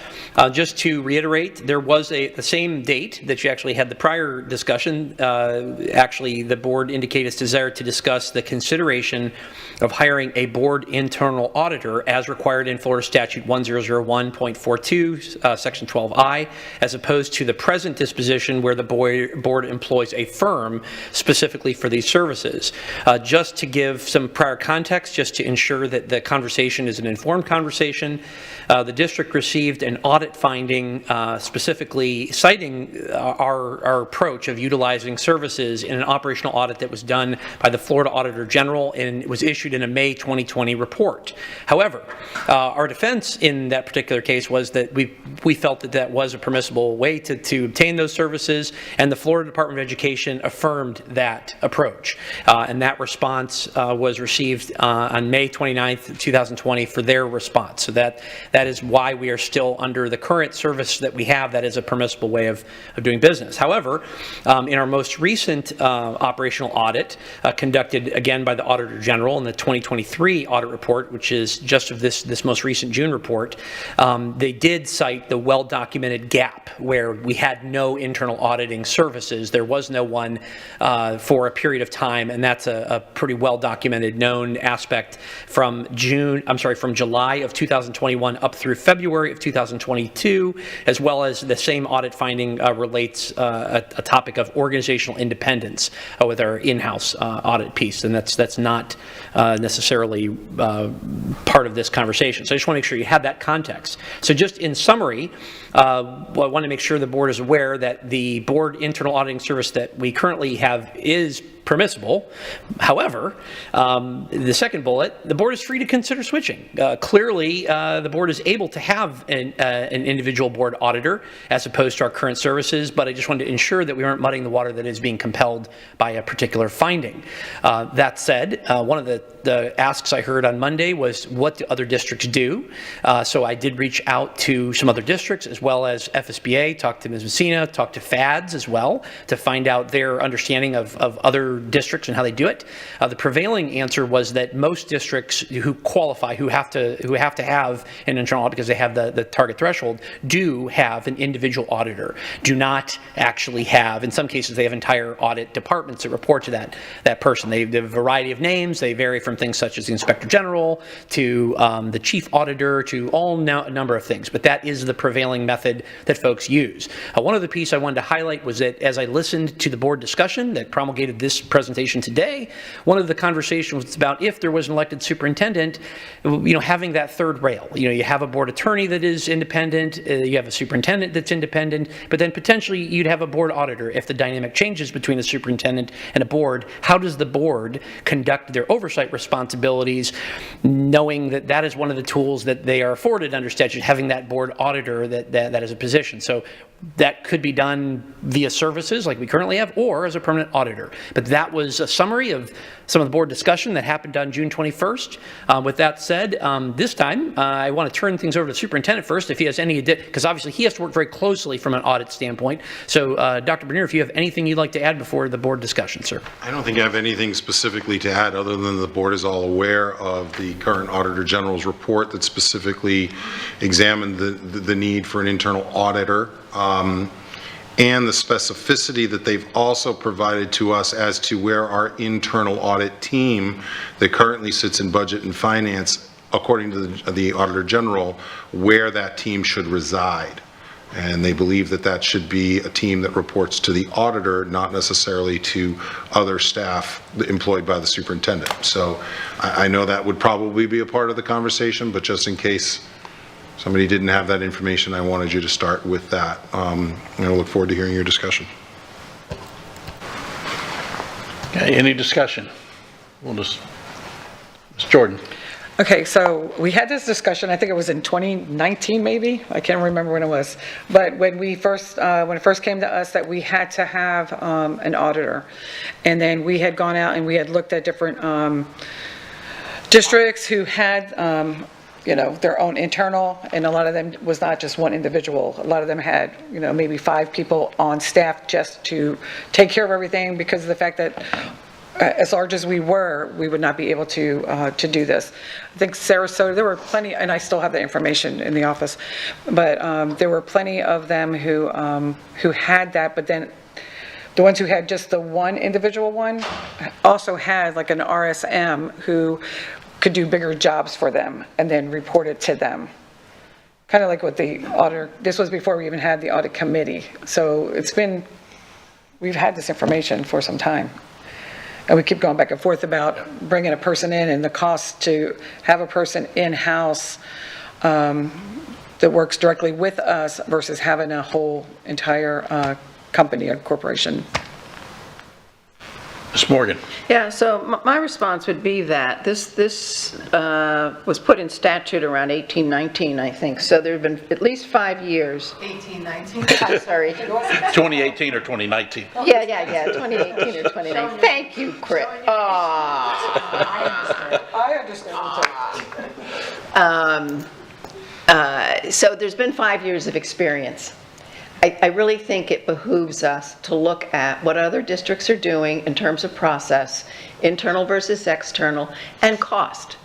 [SPEAKER 3] Just to reiterate, there was the same date that you actually had the prior discussion. Actually, the board indicated its desire to discuss the consideration of hiring a board internal auditor as required in Florida Statute 1001.42, Section 12I, as opposed to the present disposition where the board employs a firm specifically for these services. Just to give some prior context, just to ensure that the conversation is an informed conversation, the district received an audit finding specifically citing our approach of utilizing services in an operational audit that was done by the Florida Auditor General and was issued in a May 2020 report. However, our defense in that particular case was that we felt that that was a permissible way to obtain those services, and the Florida Department of Education affirmed that approach. And that response was received on May 29th, 2020 for their response. So that is why we are still under the current service that we have. That is a permissible way of doing business. However, in our most recent operational audit conducted again by the Auditor General in the 2023 audit report, which is just of this most recent June report, they did cite the well-documented gap where we had no internal auditing services. There was no one for a period of time, and that's a pretty well-documented known aspect from July of 2021 up through February of 2022, as well as the same audit finding relates a topic of organizational independence with our in-house audit piece, and that's not necessarily part of this conversation. So I just want to make sure you have that context. So just in summary, I want to make sure the board is aware that the board internal auditing service that we currently have is permissible. However, the second bullet, the board is free to consider switching. Clearly, the board is able to have an individual board auditor as opposed to our current services, but I just wanted to ensure that we aren't muddying the water that is being compelled by a particular finding. That said, one of the asks I heard on Monday was, what do other districts do? So I did reach out to some other districts as well as FSBA, talked to Ms. Messina, talked to FADS as well to find out their understanding of other districts and how they do it. The prevailing answer was that most districts who qualify, who have to have an internal audit because they have the target threshold, do have an individual auditor. Do not actually have, in some cases, they have entire audit departments that report to that person. They have a variety of names. They vary from things such as the Inspector General to the Chief Auditor to a number of things. But that is the prevailing method that folks use. One other piece I wanted to highlight was that as I listened to the board discussion that promulgated this this presentation today, one of the conversations was about if there was an elected superintendent, having that third rail. You have a board attorney that is independent, you have a superintendent that's independent, but then potentially you'd have a board auditor. If the dynamic changes between a superintendent and a board, how does the board conduct their oversight responsibilities, knowing that that is one of the tools that they are afforded under statute, having that board auditor that is a position. So that could be done via services like we currently have, or as a permanent auditor. But that was a summary of some of the board discussion that happened on June 21st. With that said, this time I want to turn things over to the superintendent first, if he has any, because obviously he has to work very closely from an audit standpoint. So Dr. Bernier, if you have anything you'd like to add before the board discussion, sir.
[SPEAKER 2] I don't think I have anything specifically to add, other than the board is all aware of the current Auditor General's report that specifically examined the need for an internal auditor, and the specificity that they've also provided to us as to where our internal audit team that currently sits in Budget and Finance, according to the Auditor General, where that team should reside. And they believe that that should be a team that reports to the auditor, not necessarily to other staff employed by the superintendent. So I know that would probably be a part of the conversation, but just in case somebody didn't have that information, I wanted you to start with that. And I look forward to hearing your discussion.
[SPEAKER 1] Okay, any discussion? We'll just, Ms. Jordan.
[SPEAKER 7] Okay, so we had this discussion, I think it was in 2019 maybe, I can't remember when it was, but when it first came to us that we had to have an auditor, and then we had gone out and we had looked at different districts who had their own internal, and a lot of them was not just one individual. A lot of them had, maybe 5 people on staff just to take care of everything, because of the fact that as large as we were, we would not be able to do this. I think Sarasota, there were plenty, and I still have the information in the office, but there were plenty of them who had that, but then the ones who had just the one individual one also had like an RSM who could do bigger jobs for them and then report it to them. Kind of like what the auditor, this was before we even had the audit committee. So we've had this information for some time. And we keep going back and forth about bringing a person in and the cost to have a person in-house that works directly with us versus having a whole entire company, a corporation.
[SPEAKER 1] Ms. Morgan.
[SPEAKER 9] Yeah, so my response would be that this was put in statute around 1819, I think. So there have been at least 5 years.
[SPEAKER 5] 1819?
[SPEAKER 9] I'm sorry.
[SPEAKER 1] 2018 or 2019?
[SPEAKER 9] Yeah, 2018 or 2019. Thank you, Chris.
[SPEAKER 7] I understand.
[SPEAKER 9] So there's been 5 years of experience. I really think it behooves us to look at what other districts are doing in terms of process, internal versus external, and cost.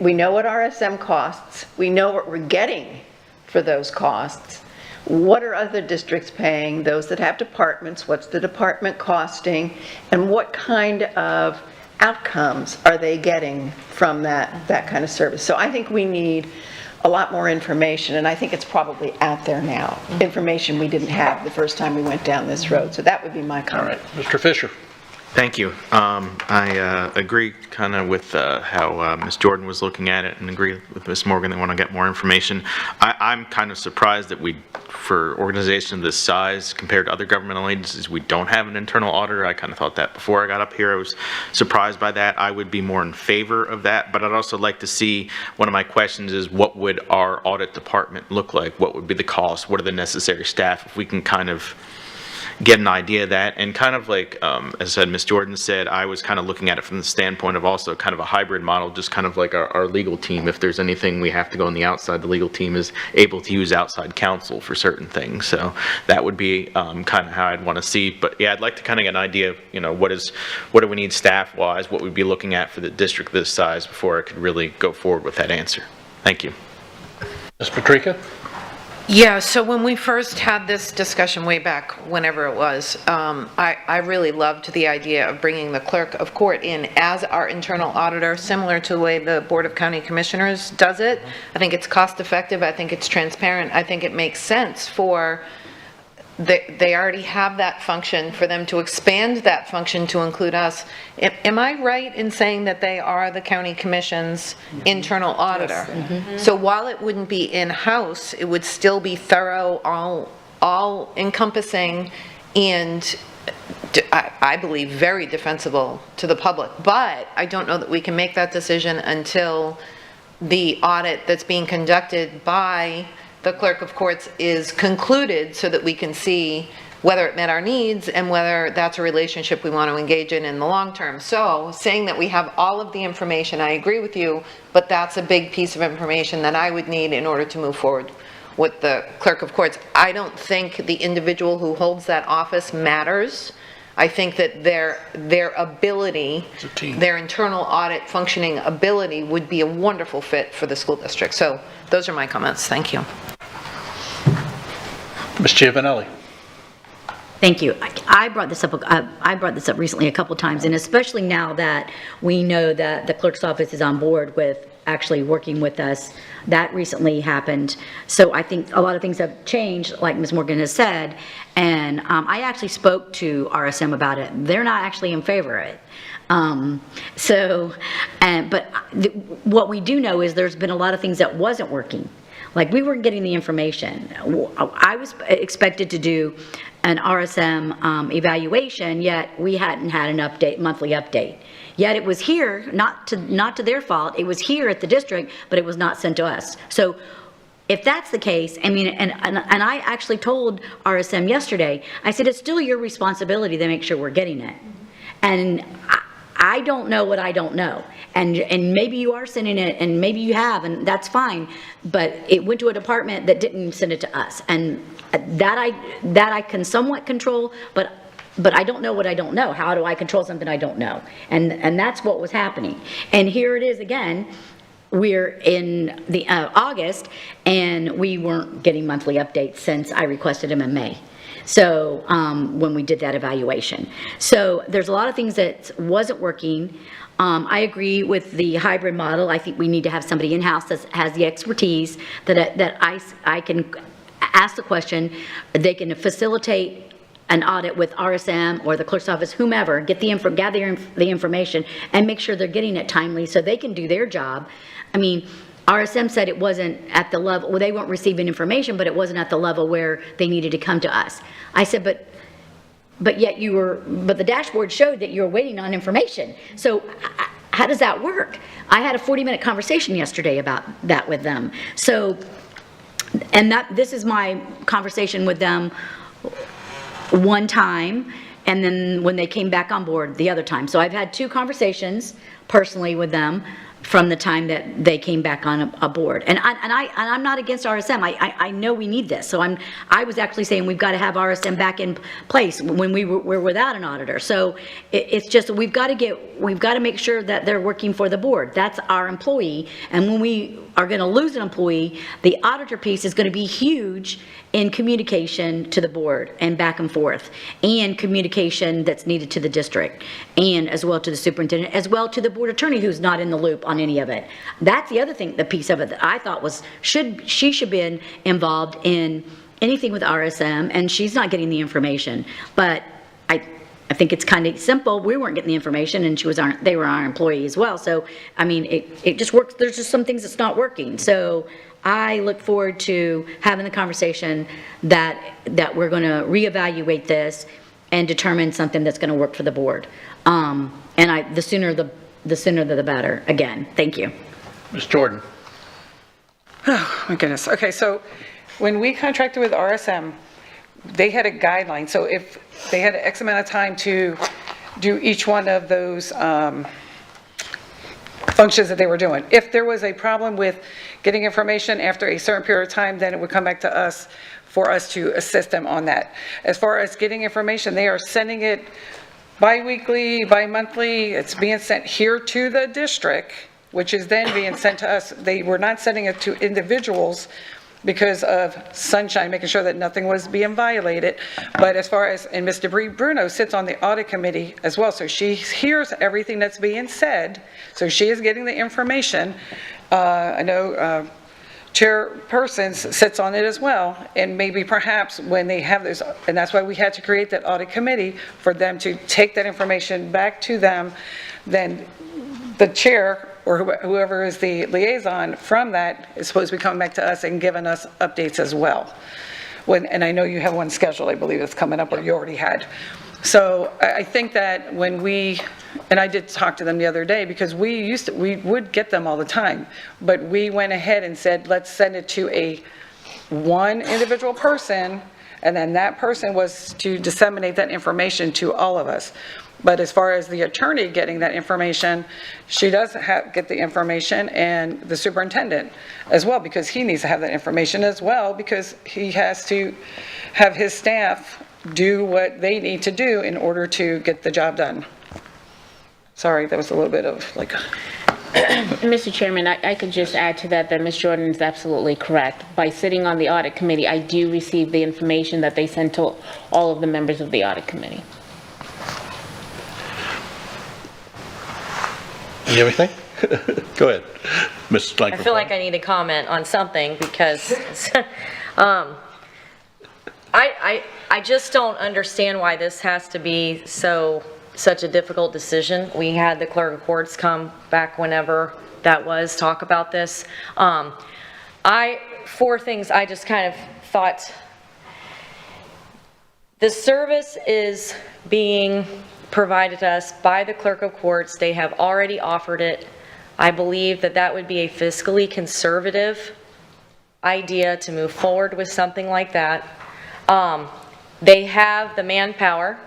[SPEAKER 9] We know what RSM costs. We know what we're getting for those costs. What are other districts paying? Those that have departments, what's the department costing? And what kind of outcomes are they getting from that kind of service? So I think we need a lot more information, and I think it's probably out there now. Information we didn't have the first time we went down this road. So that would be my
[SPEAKER 1] All
[SPEAKER 9] comment.
[SPEAKER 1] right, Mr. Fisher.
[SPEAKER 4] Thank you. I agree kind of with how Ms. Jordan was looking at it, and agree with Ms. Morgan. They want to get more information. I'm kind of surprised that for organizations this size, compared to other governmental agencies, we don't have an internal auditor. I kind of thought that before I got up here. I was surprised by that. I would be more in favor of that, but I'd also like to see, one of my questions is, what would our audit department look like? What would be the cost? What are the necessary staff? If we can kind of get an idea of that, and kind of like, as I said, Ms. Jordan said, I was kind of looking at it from the standpoint of also kind of a hybrid model, just kind of like our legal team. If there's anything we have to go on the outside, the legal team is able to use outside counsel for certain things. So that would be kind of how I'd want to see. But yeah, I'd like to kind of get an idea of, what do we need staff-wise, what we'd be looking at for the district this size before I could really go forward with that answer. Thank you.
[SPEAKER 1] Ms. Patrica?
[SPEAKER 5] Yeah, so when we first had this discussion way back, whenever it was, I really loved the idea of bringing the clerk of court in as our internal auditor, similar to the way the Board of County Commissioners does it. I think it's cost effective. I think it's transparent. I think it makes sense for they already have that function. For them to expand that function to include us, am I right in saying that they are the county commission's internal auditor? So while it wouldn't be in-house, it would still be thorough, all encompassing, and I believe very defensible to the public. But I don't know that we can make that decision until the audit that's being conducted by the clerk of courts is concluded, so that we can see whether it met our needs and whether that's a relationship we want to engage in the long term. So saying that we have all of the information, I agree with you, but that's a big piece of information that I would need in order to move forward with the clerk of courts. I don't think the individual who holds that office matters. I think that their ability, their internal audit functioning ability would be a wonderful fit for the school district. So those are my comments. Thank you.
[SPEAKER 1] Ms. Giovanelli.
[SPEAKER 10] Thank you. I brought this up recently a couple times, and especially now that we know that the clerk's office is on board with actually working with us. That recently happened. So I think a lot of things have changed, like Ms. Morgan has said, and I actually spoke to RSM about it. They're not actually in favor of it. But what we do know is there's been a lot of things that wasn't working. Like, we weren't getting the information. I was expected to do an RSM evaluation, yet we hadn't had an monthly update. Yet it was here, not to their fault, it was here at the district, but it was not sent to us. So if that's the case, I mean, and I actually told RSM yesterday, I said, it's still your responsibility to make sure we're getting it. And I don't know what I don't know. And maybe you are sending it, and maybe you have, and that's fine. But it went to a department that didn't send it to us. And that I can somewhat control, but I don't know what I don't know. How do I control something I don't know? And that's what was happening. And here it is again. We're in the August, and we weren't getting monthly updates since I requested them in May. So when we did that evaluation. So there's a lot of things that wasn't working. I agree with the hybrid model. I think we need to have somebody in-house that has the expertise that I can ask the question. They can facilitate an audit with RSM or the clerk's office, whomever, gather the information and make sure they're getting it timely so they can do their job. I mean, RSM said it wasn't at the level, well, they weren't receiving information, but it wasn't at the level where they needed to come to us. I said, but yet but the dashboard showed that you were waiting on information. So how does that work? I had a 40-minute conversation yesterday about that with them. So, and this is my conversation with them one time, and then when they came back on board the other time. So I've had 2 conversations personally with them from the time that they came back on aboard. And I'm not against RSM. I know we need this. So I was actually saying we've got to have RSM back in place when we're without an auditor. So it's just we've got to make sure that they're working for the board. That's our employee. And when we are going to lose an employee, the auditor piece is going to be huge in communication to the board and back and forth, and communication that's needed to the district, and as well to the superintendent, as well to the board attorney who's not in the loop on any of it. That's the other thing, the piece of it that I thought was she should be involved in anything with RSM, and she's not getting the information. But I think it's kind of simple. We weren't getting the information, and they were our employee as well. So, I mean, it just works. There's just some things that's not working. So I look forward to having the conversation that we're going to reevaluate this and determine something that's going to work for the board. And the sooner the better. Again, thank you.
[SPEAKER 1] Ms. Jordan.
[SPEAKER 7] Oh, my goodness. Okay, so when we contracted with RSM, they had a guideline. So if they had X amount of time to do each one of those functions that they were doing. If there was a problem with getting information after a certain period of time, then it would come back to us for us to assist them on that. As far as getting information, they are sending it bi-weekly, bi-monthly. It's being sent here to the district, which is then being sent to us. They were not sending it to individuals because of sunshine, making sure that nothing was being violated. But as far as, and Ms. Debris Bruno sits on the audit committee as well, so she hears everything that's being said, so she is getting the information. I know chairperson sits on it as well, and maybe perhaps when they have this, and that's why we had to create that audit committee, for them to take that information back to them, then the chair or whoever is the liaison from that is supposed to be coming back to us and giving us updates as well. And I know you have one scheduled, I believe it's coming up, or you already had. So I think that when and I did talk to them the other day, because we would get them all the time, but we went ahead and said, let's send it to one individual person, and then that person was to disseminate that information to all of us. But as far as the attorney getting that information, she does get the information, and the superintendent as well, because he needs to have that information as well, because he has to have his staff do what they need to do in order to get the job done. Sorry, that was a little bit of like...
[SPEAKER 6] Mr. Chairman, I could just add to that Ms. Jordan is absolutely correct. By sitting on the audit committee, I do receive the information that they send to all of the members of the audit committee.
[SPEAKER 1] You have anything? Go ahead, Ms. Langford.
[SPEAKER 8] I feel like I need to comment on something because I just don't understand why this has to be such a difficult decision. We had the clerk of courts come back whenever that was, talk about this. Four things I just kind of thought. The service is being provided to us by the clerk of courts. They have already offered it. I believe that that would be a fiscally conservative idea to move forward with something like that. They have the manpower.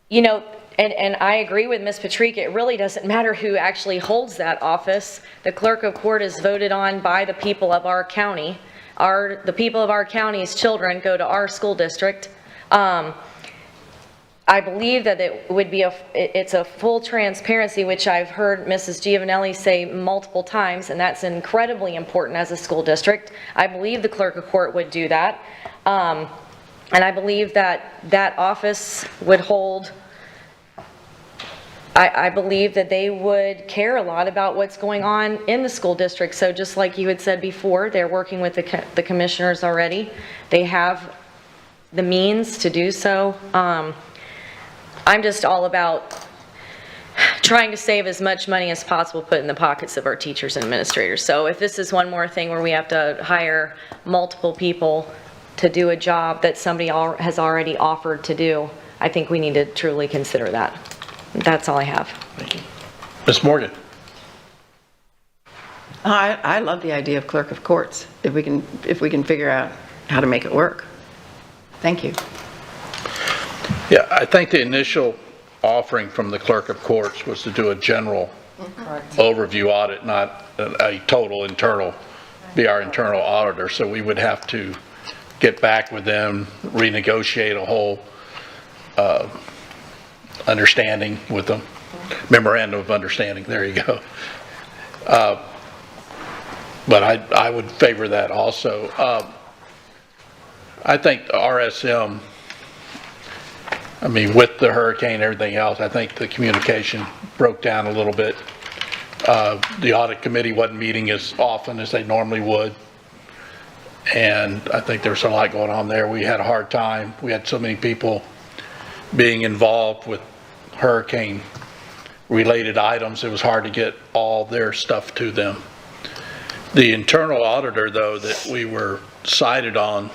[SPEAKER 8] You know, and I agree with Ms. Patrick, it really doesn't matter who actually holds that office. The clerk of court is voted on by the people of our county. The people of our county's children go to our school district. I believe that it would be it's a full transparency, which I've heard Mrs. Giovanelli say multiple times, and that's incredibly important as a school district. I believe the clerk of court would do that. And I believe that that office would hold, I believe that they would care a lot about what's going on in the school district. So just like you had said before, they're working with the commissioners already. They have the means to do so. I'm just all about trying to save as much money as possible put in the pockets of our teachers and administrators. So if this is one more thing where we have to hire multiple people to do a job that somebody has already offered to do, I think we need to truly consider that. That's all I have.
[SPEAKER 1] Thank you. Ms. Morgan.
[SPEAKER 9] I love the idea of clerk of courts, if we can figure out how to make it work. Thank you.
[SPEAKER 1] Yeah, I think the initial offering from the clerk of courts was to do a general overview audit, not a total internal, be our internal auditor. So we would have to get back with them, renegotiate a whole understanding with them, memorandum of understanding, there you go. But I would favor that also. I think the RSM, I mean, with the hurricane and everything else, I think the communication broke down a little bit. The audit committee wasn't meeting as often as they normally would. And I think there's a lot going on there. We had a hard time. We had so many people being involved with hurricane related items. It was hard to get all their stuff to them. The internal auditor, though, that we were cited on,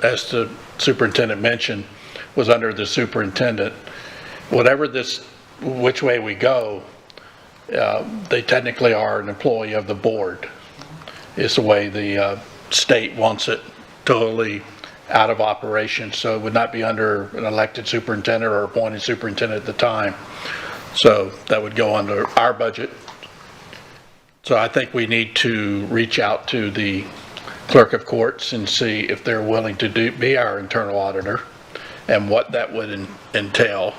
[SPEAKER 1] as the superintendent mentioned, was under the superintendent. Which way we go, they technically are an employee of the board, is the way the state wants it, totally out of operation. So it would not be under an elected superintendent or appointed superintendent at the time. So that would go under our budget. So I think we need to reach out to the clerk of courts and see if they're willing to be our internal auditor and what that would entail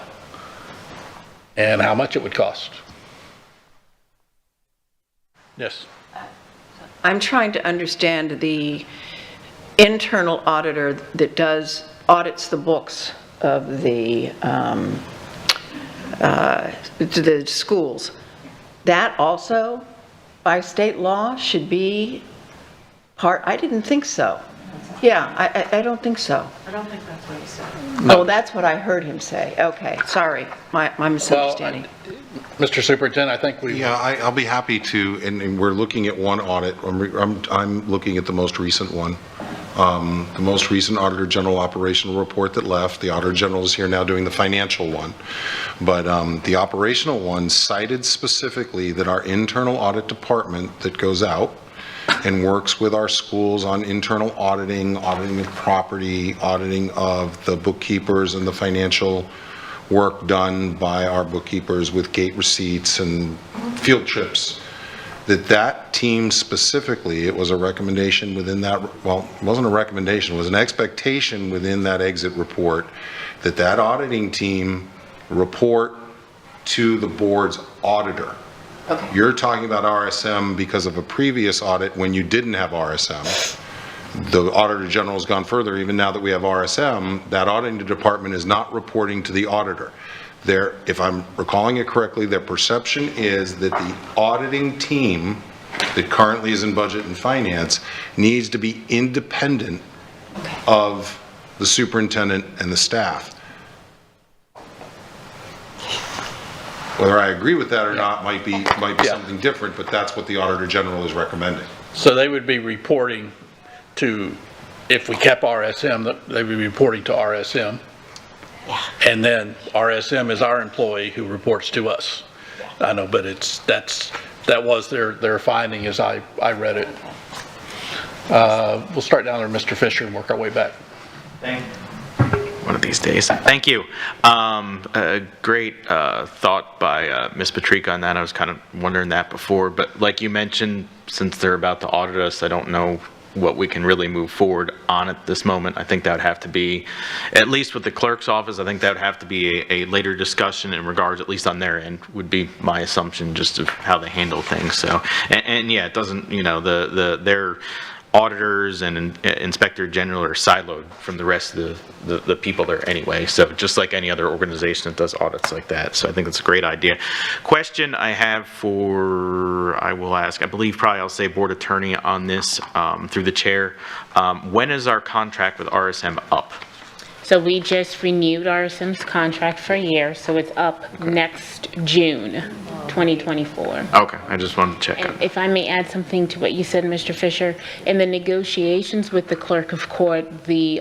[SPEAKER 1] and how much it would cost. Yes.
[SPEAKER 9] I'm trying to understand the internal auditor that audits the books of the schools. That also by state law should be part, I didn't think so. Yeah, I don't think so.
[SPEAKER 8] I don't think that's what he said.
[SPEAKER 9] Oh, that's what I heard him say. Okay, sorry, my misunderstanding.
[SPEAKER 1] Mr. Superintendent, I think we.
[SPEAKER 2] Yeah, I'll be happy to, and we're looking at one audit. I'm looking at the most recent one. The most recent Auditor General operational report that left. The Auditor General is here now doing the financial one. But the operational one cited specifically that our internal audit department that goes out and works with our schools on internal auditing of property, auditing of the bookkeepers and the financial work done by our bookkeepers with gate receipts and field trips, that team specifically, it was a recommendation within that, well, it wasn't a recommendation, it was an expectation within that exit report that auditing team report to the board's auditor.
[SPEAKER 9] Okay.
[SPEAKER 2] You're talking about RSM because of a previous audit when you didn't have RSM. The Auditor General has gone further. Even now that we have RSM, that auditing department is not reporting to the auditor. If I'm recalling it correctly, their perception is that the auditing team that currently is in Budget and Finance needs to be independent of the superintendent and the staff. Whether I agree with that or not might be something different, but that's what the Auditor General is recommending.
[SPEAKER 1] So they would be reporting to, if we kept RSM, they would be reporting to RSM. And then RSM is our employee who reports to us. I know, but that was their finding as I read it. We'll start down there, Mr. Fisher, and work our way back.
[SPEAKER 4] Thank you. One of these days. Thank you. A great thought by Ms. Patrica on that. I was kind of wondering that before, but like you mentioned, since they're about to audit us, I don't know what we can really move forward on at this moment. I think that would have to be, at least with the clerk's office, I think that would have to be a later discussion in regards, at least on their end, would be my assumption, just of how they handle things. So, and yeah, it doesn't, you know, their auditors and inspector general are siloed from the rest of the people there anyway. So just like any other organization that does audits like that. So I think it's a great idea. Question I have I will ask, I believe probably I'll say board attorney on this through the chair. When is our contract with RSM up?
[SPEAKER 6] So we just renewed RSM's contract for a year, so it's up next June 2024.
[SPEAKER 4] Okay, I just wanted to check on
[SPEAKER 6] And if I may add something to what you said, Mr. Fisher, in the negotiations with the clerk of court, the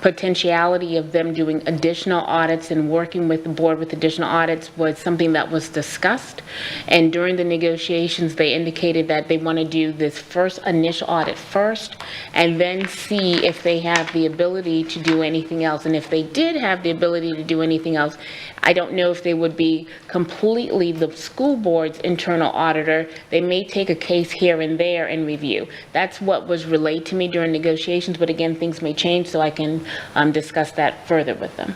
[SPEAKER 6] potentiality of them doing additional audits and working with the board with additional audits was something that was discussed. And during the negotiations, they indicated that they want to do this first initial audit first, and then see if they have the ability to do anything else. And if they did have the ability to do anything else, I don't know if they would be completely the school board's internal auditor. They may take a case here and there and review. That's what was relayed to me during negotiations, but again, things may change, so I can discuss that further with them.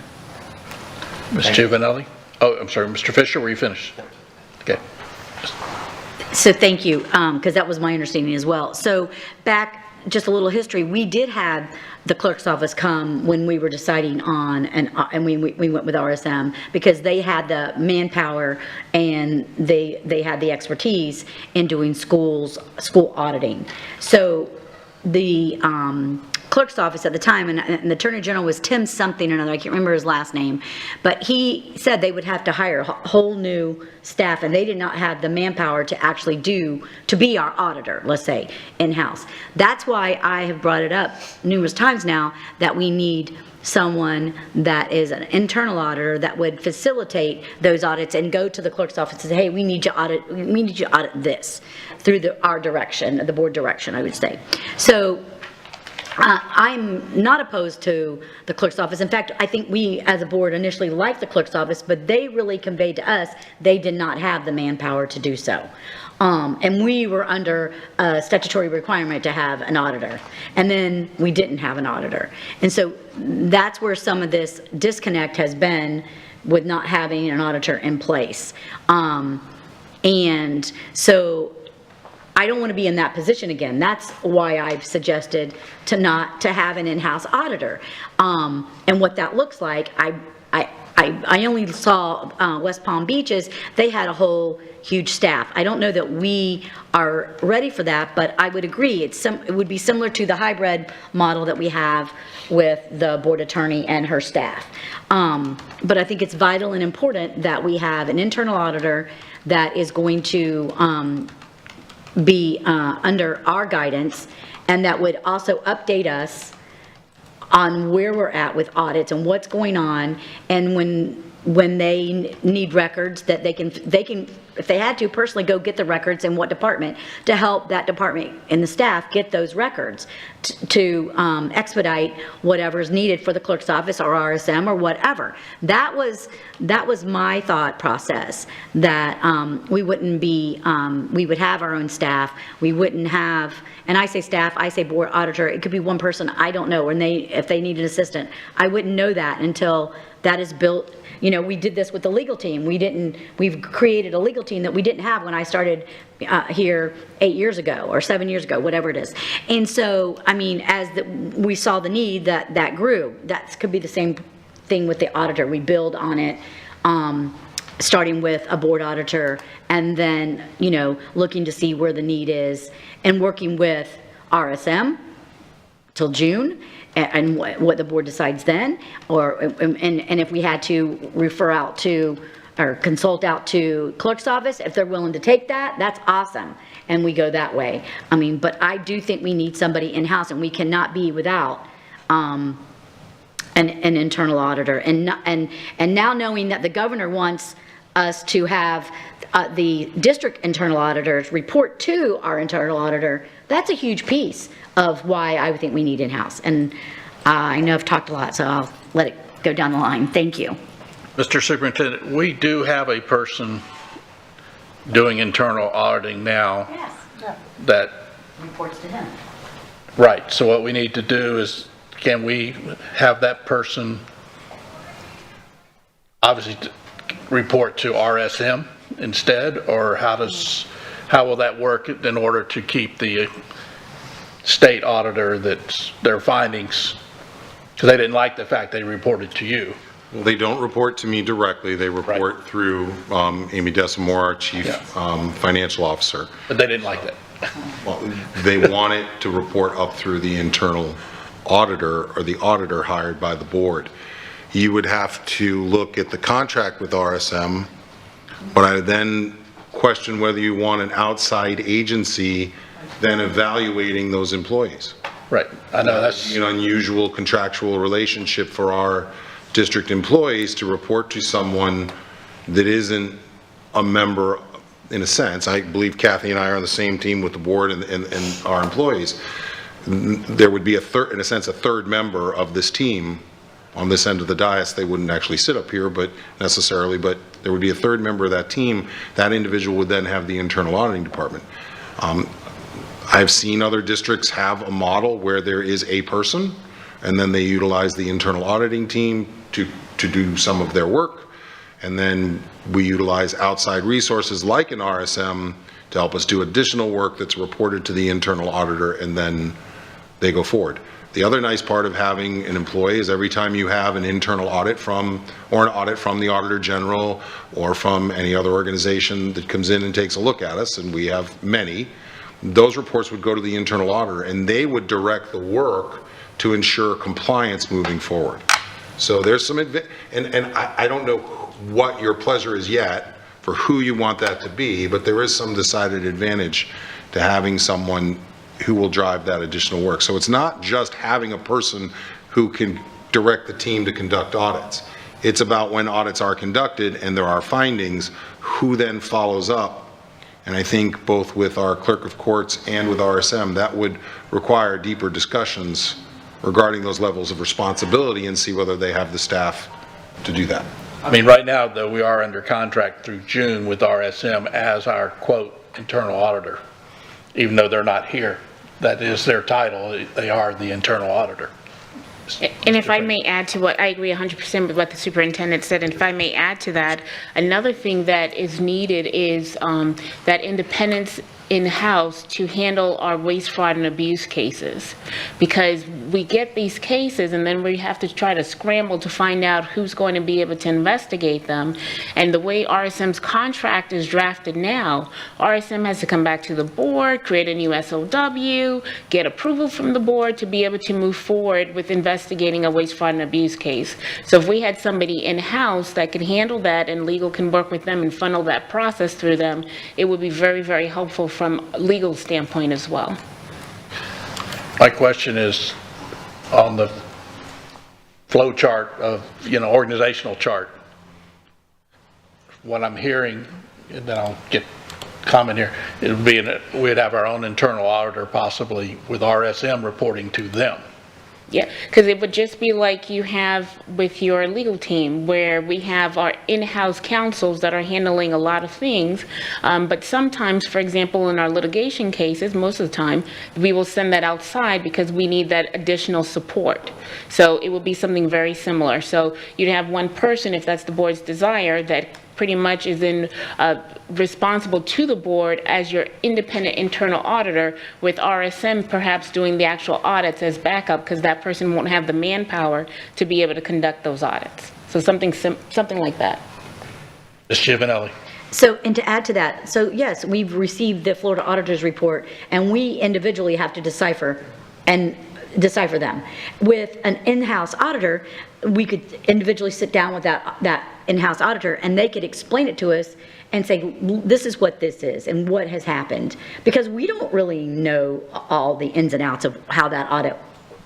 [SPEAKER 1] Ms. Giovanelli? Oh, I'm sorry, Mr. Fisher, were you finished? Okay.
[SPEAKER 10] So thank you, because that was my understanding as well. So back, just a little history, we did have the clerk's office come when we were deciding on, and we went with RSM because they had the manpower and they had the expertise in doing school auditing. So the clerk's office at the time, and the Attorney General was Tim something or another, I can't remember his last name, but he said they would have to hire a whole new staff, and they did not have the manpower to actually to be our auditor, let's say, in-house. That's why I have brought it up numerous times now, that we need someone that is an internal auditor that would facilitate those audits and go to the clerk's office and say, hey, we need you to audit this through our direction, the board direction, I would say. So I'm not opposed to the clerk's office. In fact, I think we as a board initially liked the clerk's office, but they really conveyed to us they did not have the manpower to do so. And we were under a statutory requirement to have an auditor. And then we didn't have an auditor. And so that's where some of this disconnect has been with not having an auditor in place. And so I don't want to be in that position again. That's why I've suggested to have an in-house auditor. And what that looks like, I only saw West Palm Beaches, they had a whole huge staff. I don't know that we are ready for that, but I would agree, it would be similar to the hybrid model that we have with the board attorney and her staff. But I think it's vital and important that we have an internal auditor that is going to be under our guidance, and that would also update us on where we're at with audits and what's going on, and when they need records, that they can, if they had to, personally go get the records in what department, to help that department and the staff get those records to expedite whatever's needed for the clerk's office or RSM or whatever. That was my thought process, that we wouldn't be, we would have our own staff, we wouldn't have, and I say staff, I say board auditor, it could be one person, I don't know, and if they need an assistant, I wouldn't know that until that is built. You know, we did this with the legal team. We've created a legal team that we didn't have when I started here 8 years ago or 7 years ago, whatever it is. And so, I mean, we saw the need that grew. That could be the same thing with the auditor. We build on it, starting with a board auditor, and then, you know, looking to see where the need is, and working with RSM till June, and what the board decides then, and if we had to refer out to or consult out to clerk's office, if they're willing to take that, that's awesome, and we go that way. I mean, but I do think we need somebody in-house, and we cannot be without an internal auditor. And now knowing that the governor wants us to have the district internal auditors report to our internal auditor, that's a huge piece of why I would think we need in-house. And I know I've talked a lot, so I'll let it go down the line. Thank you.
[SPEAKER 1] Mr. Superintendent, we do have a person doing internal auditing now.
[SPEAKER 10] Yes.
[SPEAKER 1] That,
[SPEAKER 10] Reports to him.
[SPEAKER 1] right, so what we need to do is, can we have that person obviously report to RSM instead, or how will that work in order to keep the state auditor their findings, because they didn't like the fact they reported to you?
[SPEAKER 2] Well, they don't report to me directly. They report
[SPEAKER 1] Right.
[SPEAKER 2] through Amy Desamore, our Chief Financial Officer.
[SPEAKER 1] But they didn't like that.
[SPEAKER 2] Well, they want it to report up through the internal auditor or the auditor hired by the board. You would have to look at the contract with RSM, but I then question whether you want an outside agency then evaluating those employees.
[SPEAKER 1] Right, I know that's,
[SPEAKER 2] An unusual contractual relationship for our district employees to report to someone that isn't a member, in a sense. I believe Kathy and I are on the same team with the board and our employees. There would be in a sense, a third member of this team on this end of the dais. They wouldn't actually sit up here, but there would be a third member of that team. That individual would then have the internal auditing department. I've seen other districts have a model where there is a person, and then they utilize the internal auditing team to do some of their work, and then we utilize outside resources like an RSM to help us do additional work that's reported to the internal auditor, and then they go forward. The other nice part of having an employee is every time you have an internal audit or an audit from the Auditor General or from any other organization that comes in and takes a look at us, and we have many, those reports would go to the internal auditor, and they would direct the work to ensure compliance moving forward. So there's some, and I don't know what your pleasure is yet for who you want that to be, but there is some decided advantage to having someone who will drive that additional work. So it's not just having a person who can direct the team to conduct audits. It's about when audits are conducted and there are findings, who then follows up. And I think both with our clerk of courts and with RSM, that would require deeper discussions regarding those levels of responsibility and see whether they have the staff to do that.
[SPEAKER 1] I mean, right now, though, we are under contract through June with RSM as our, quote, internal auditor, even though they're not here. That is their title. They are the internal auditor.
[SPEAKER 6] And if I may add to what, I agree 100% with what the superintendent said, and if I may add to that, another thing that is needed is that independence in-house to handle our waste, fraud, and abuse cases. Because we get these cases and then we have to try to scramble to find out who's going to be able to investigate them. And the way RSM's contract is drafted now, RSM has to come back to the board, create a new SOW, get approval from the board to be able to move forward with investigating a waste, fraud, and abuse case. So if we had somebody in-house that could handle that and legal can work with them and funnel that process through them, it would be very, very helpful from a legal standpoint as well.
[SPEAKER 1] My question is on the flow chart of, organizational chart. What I'm hearing, and then I'll get comment here, it would be, we'd have our own internal auditor possibly with RSM reporting to them.
[SPEAKER 6] Yeah, because it would just be like you have with your legal team, where we have our in-house counsels that are handling a lot of things. But sometimes, for example, in our litigation cases, most of the time, we will send that outside because we need that additional support. So it would be something very similar. So you'd have one person, if that's the board's desire, that pretty much is responsible to the board as your independent internal auditor, with RSM perhaps doing the actual audits as backup, because that person won't have the manpower to be able to conduct those audits. So something like that.
[SPEAKER 1] Ms. Giovanelli.
[SPEAKER 10] So, and to add to that, so yes, we've received the Florida Auditor's Report, and we individually have to decipher them. With an in-house auditor, we could individually sit down with that in-house auditor, and they could explain it to us and say, this is what this is and what has happened. Because we don't really know all the ins and outs of how that audit,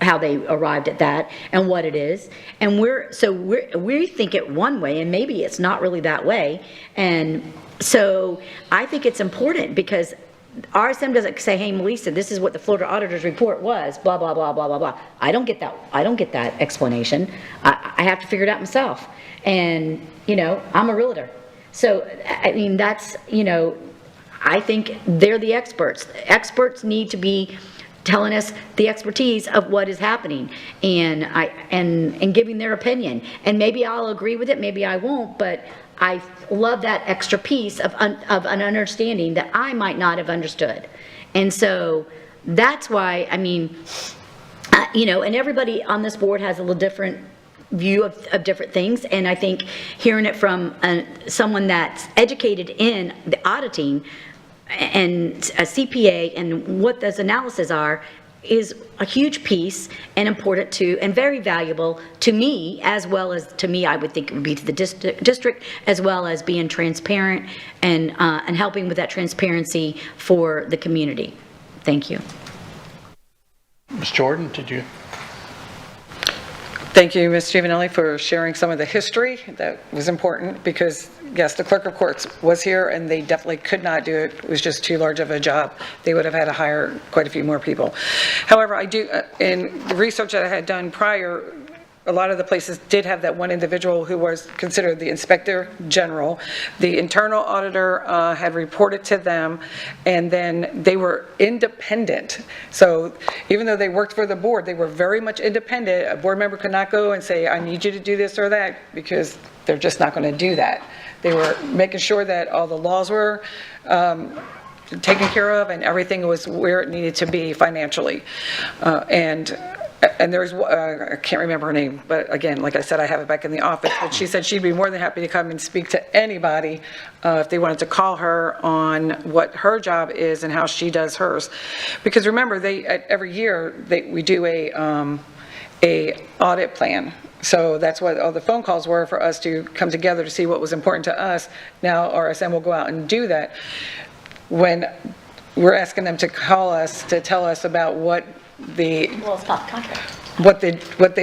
[SPEAKER 10] how they arrived at that and what it is. And we think it one way, and maybe it's not really that way. And so I think it's important, because RSM doesn't say, hey, Melissa, this is what the Florida Auditor's Report was, blah, blah, blah, blah, blah, blah. I don't get that explanation. I have to figure it out myself. And, I'm a realtor. So, I mean, that's, I think they're the experts. Experts need to be telling us the expertise of what is happening and giving their opinion. And maybe I'll agree with it, maybe I won't, but I love that extra piece of an understanding that I might not have understood. And so that's why, I mean, and everybody on this board has a little different view of different things. And I think hearing it from someone that's educated in the auditing and a CPA and what those analyses are is a huge piece and important to, and very valuable to me, as well as to me, I would think it would be to the district, as well as being transparent and helping with that transparency for the community. Thank you.
[SPEAKER 1] Ms. Jordan, did you?
[SPEAKER 7] Thank you, Ms. Giovanelli, for sharing some of the history. That was important because, yes, the clerk of courts was here and they definitely could not do it. It was just too large of a job. They would have had to hire quite a few more people. However, I do, in the research that I had done prior, a lot of the places did have that one individual who was considered the inspector general. The internal auditor had reported to them, and then they were independent. So even though they worked for the board, they were very much independent. A board member could not go and say, I need you to do this or that, because they're just not going to do that. They were making sure that all the laws were taken care of and everything was where it needed to be financially. And there's, I can't remember her name, but again, like I said, I have it back in the office, but she said she'd be more than happy to come and speak to anybody if they wanted to call her on what her job is and how she does hers. Because remember, every year, we do a audit plan. So that's what all the phone calls were, for us to come together to see what was important to us. Now RSM will go out and do that. When we're asking them to call us to tell us about what they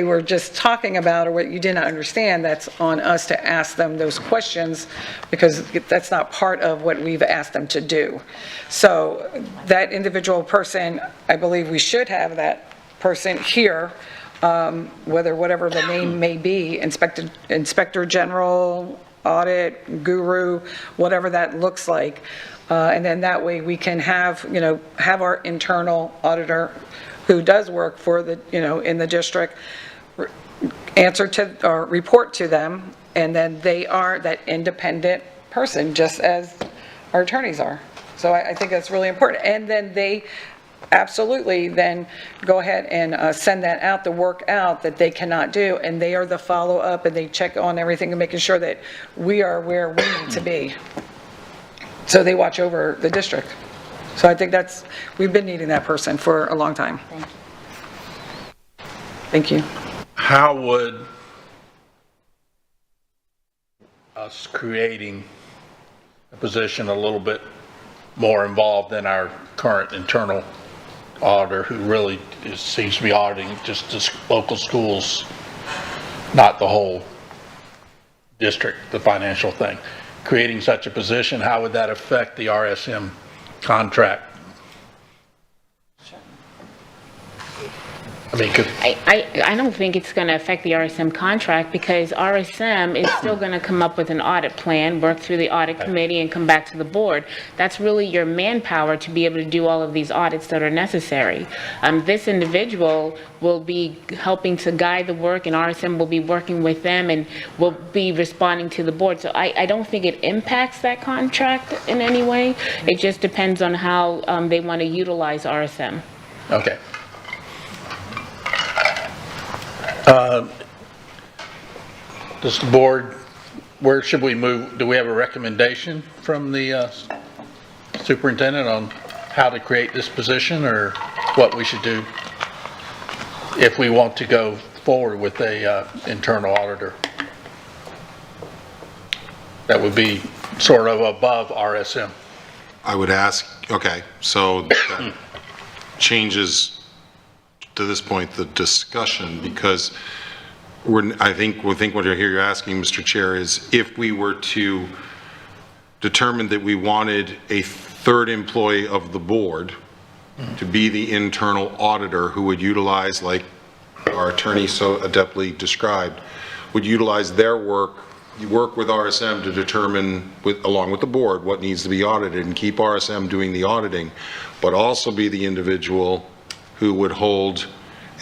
[SPEAKER 7] were just talking about, or what you did not understand, that's on us to ask them those questions, because that's not part of what we've asked them to do. So that individual person, I believe we should have that person here, whatever the name may be, inspector general, audit guru, whatever that looks like. And then that way we can have our internal auditor who does work for the, in the district, answer to or report to them, and then they are that independent person, just as our attorneys are. So I think that's really important. And then they absolutely then go ahead and send that out, the work out that they cannot do, and they are the follow-up, and they check on everything and making sure that we are where we need to be. So they watch over the district. So I think we've been needing that person for a long time. Thank you.
[SPEAKER 1] How would us creating a position a little bit more involved than our current internal auditor, who really seems to be auditing just the local schools, not the whole district, the financial thing. Creating such a position, how would that affect the RSM contract? I mean,
[SPEAKER 6] I don't think it's going to affect the RSM contract because RSM is still going to come up with an audit plan, work through the audit committee and come back to the board. That's really your manpower to be able to do all of these audits that are necessary. This individual will be helping to guide the work and RSM will be working with them and will be responding to the board. So I don't think it impacts that contract in any way. It just depends on how they want to utilize RSM.
[SPEAKER 1] okay. Does the board, where should we move? Do we have a recommendation from the superintendent on how to create this position, or what we should do if we want to go forward with a internal auditor that would be sort of above RSM?
[SPEAKER 2] I would ask, okay, so that changes to this point the discussion, because I think what you're asking, Mr. Chair, is if we were to determine that we wanted a third employee of the board to be the internal auditor who would utilize, like our attorney so adeptly described, would utilize their work, work with RSM to determine, along with the board, what needs to be audited and keep RSM doing the auditing, but also be the individual who would hold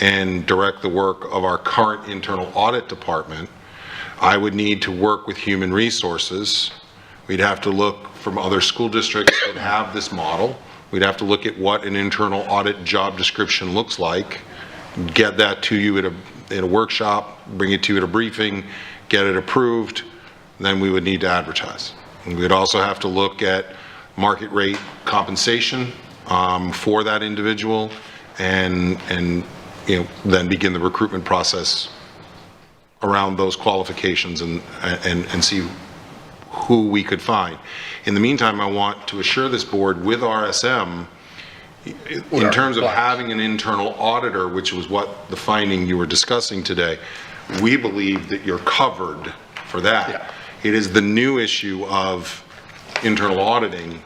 [SPEAKER 2] and direct the work of our current internal audit department. I would need to work with human resources. We'd have to look from other school districts that have this model. We'd have to look at what an internal audit job description looks like, get that to you at a workshop, bring it to you at a briefing, get it approved, then we would need to advertise. And we'd also have to look at market rate compensation for that individual, and then begin the recruitment process around those qualifications and see who we could find. In the meantime, I want to assure this board with RSM, in terms of having an internal auditor, which was what the finding you were discussing today, we believe that you're covered for that.
[SPEAKER 1] Yeah.
[SPEAKER 2] It is the new issue of internal auditing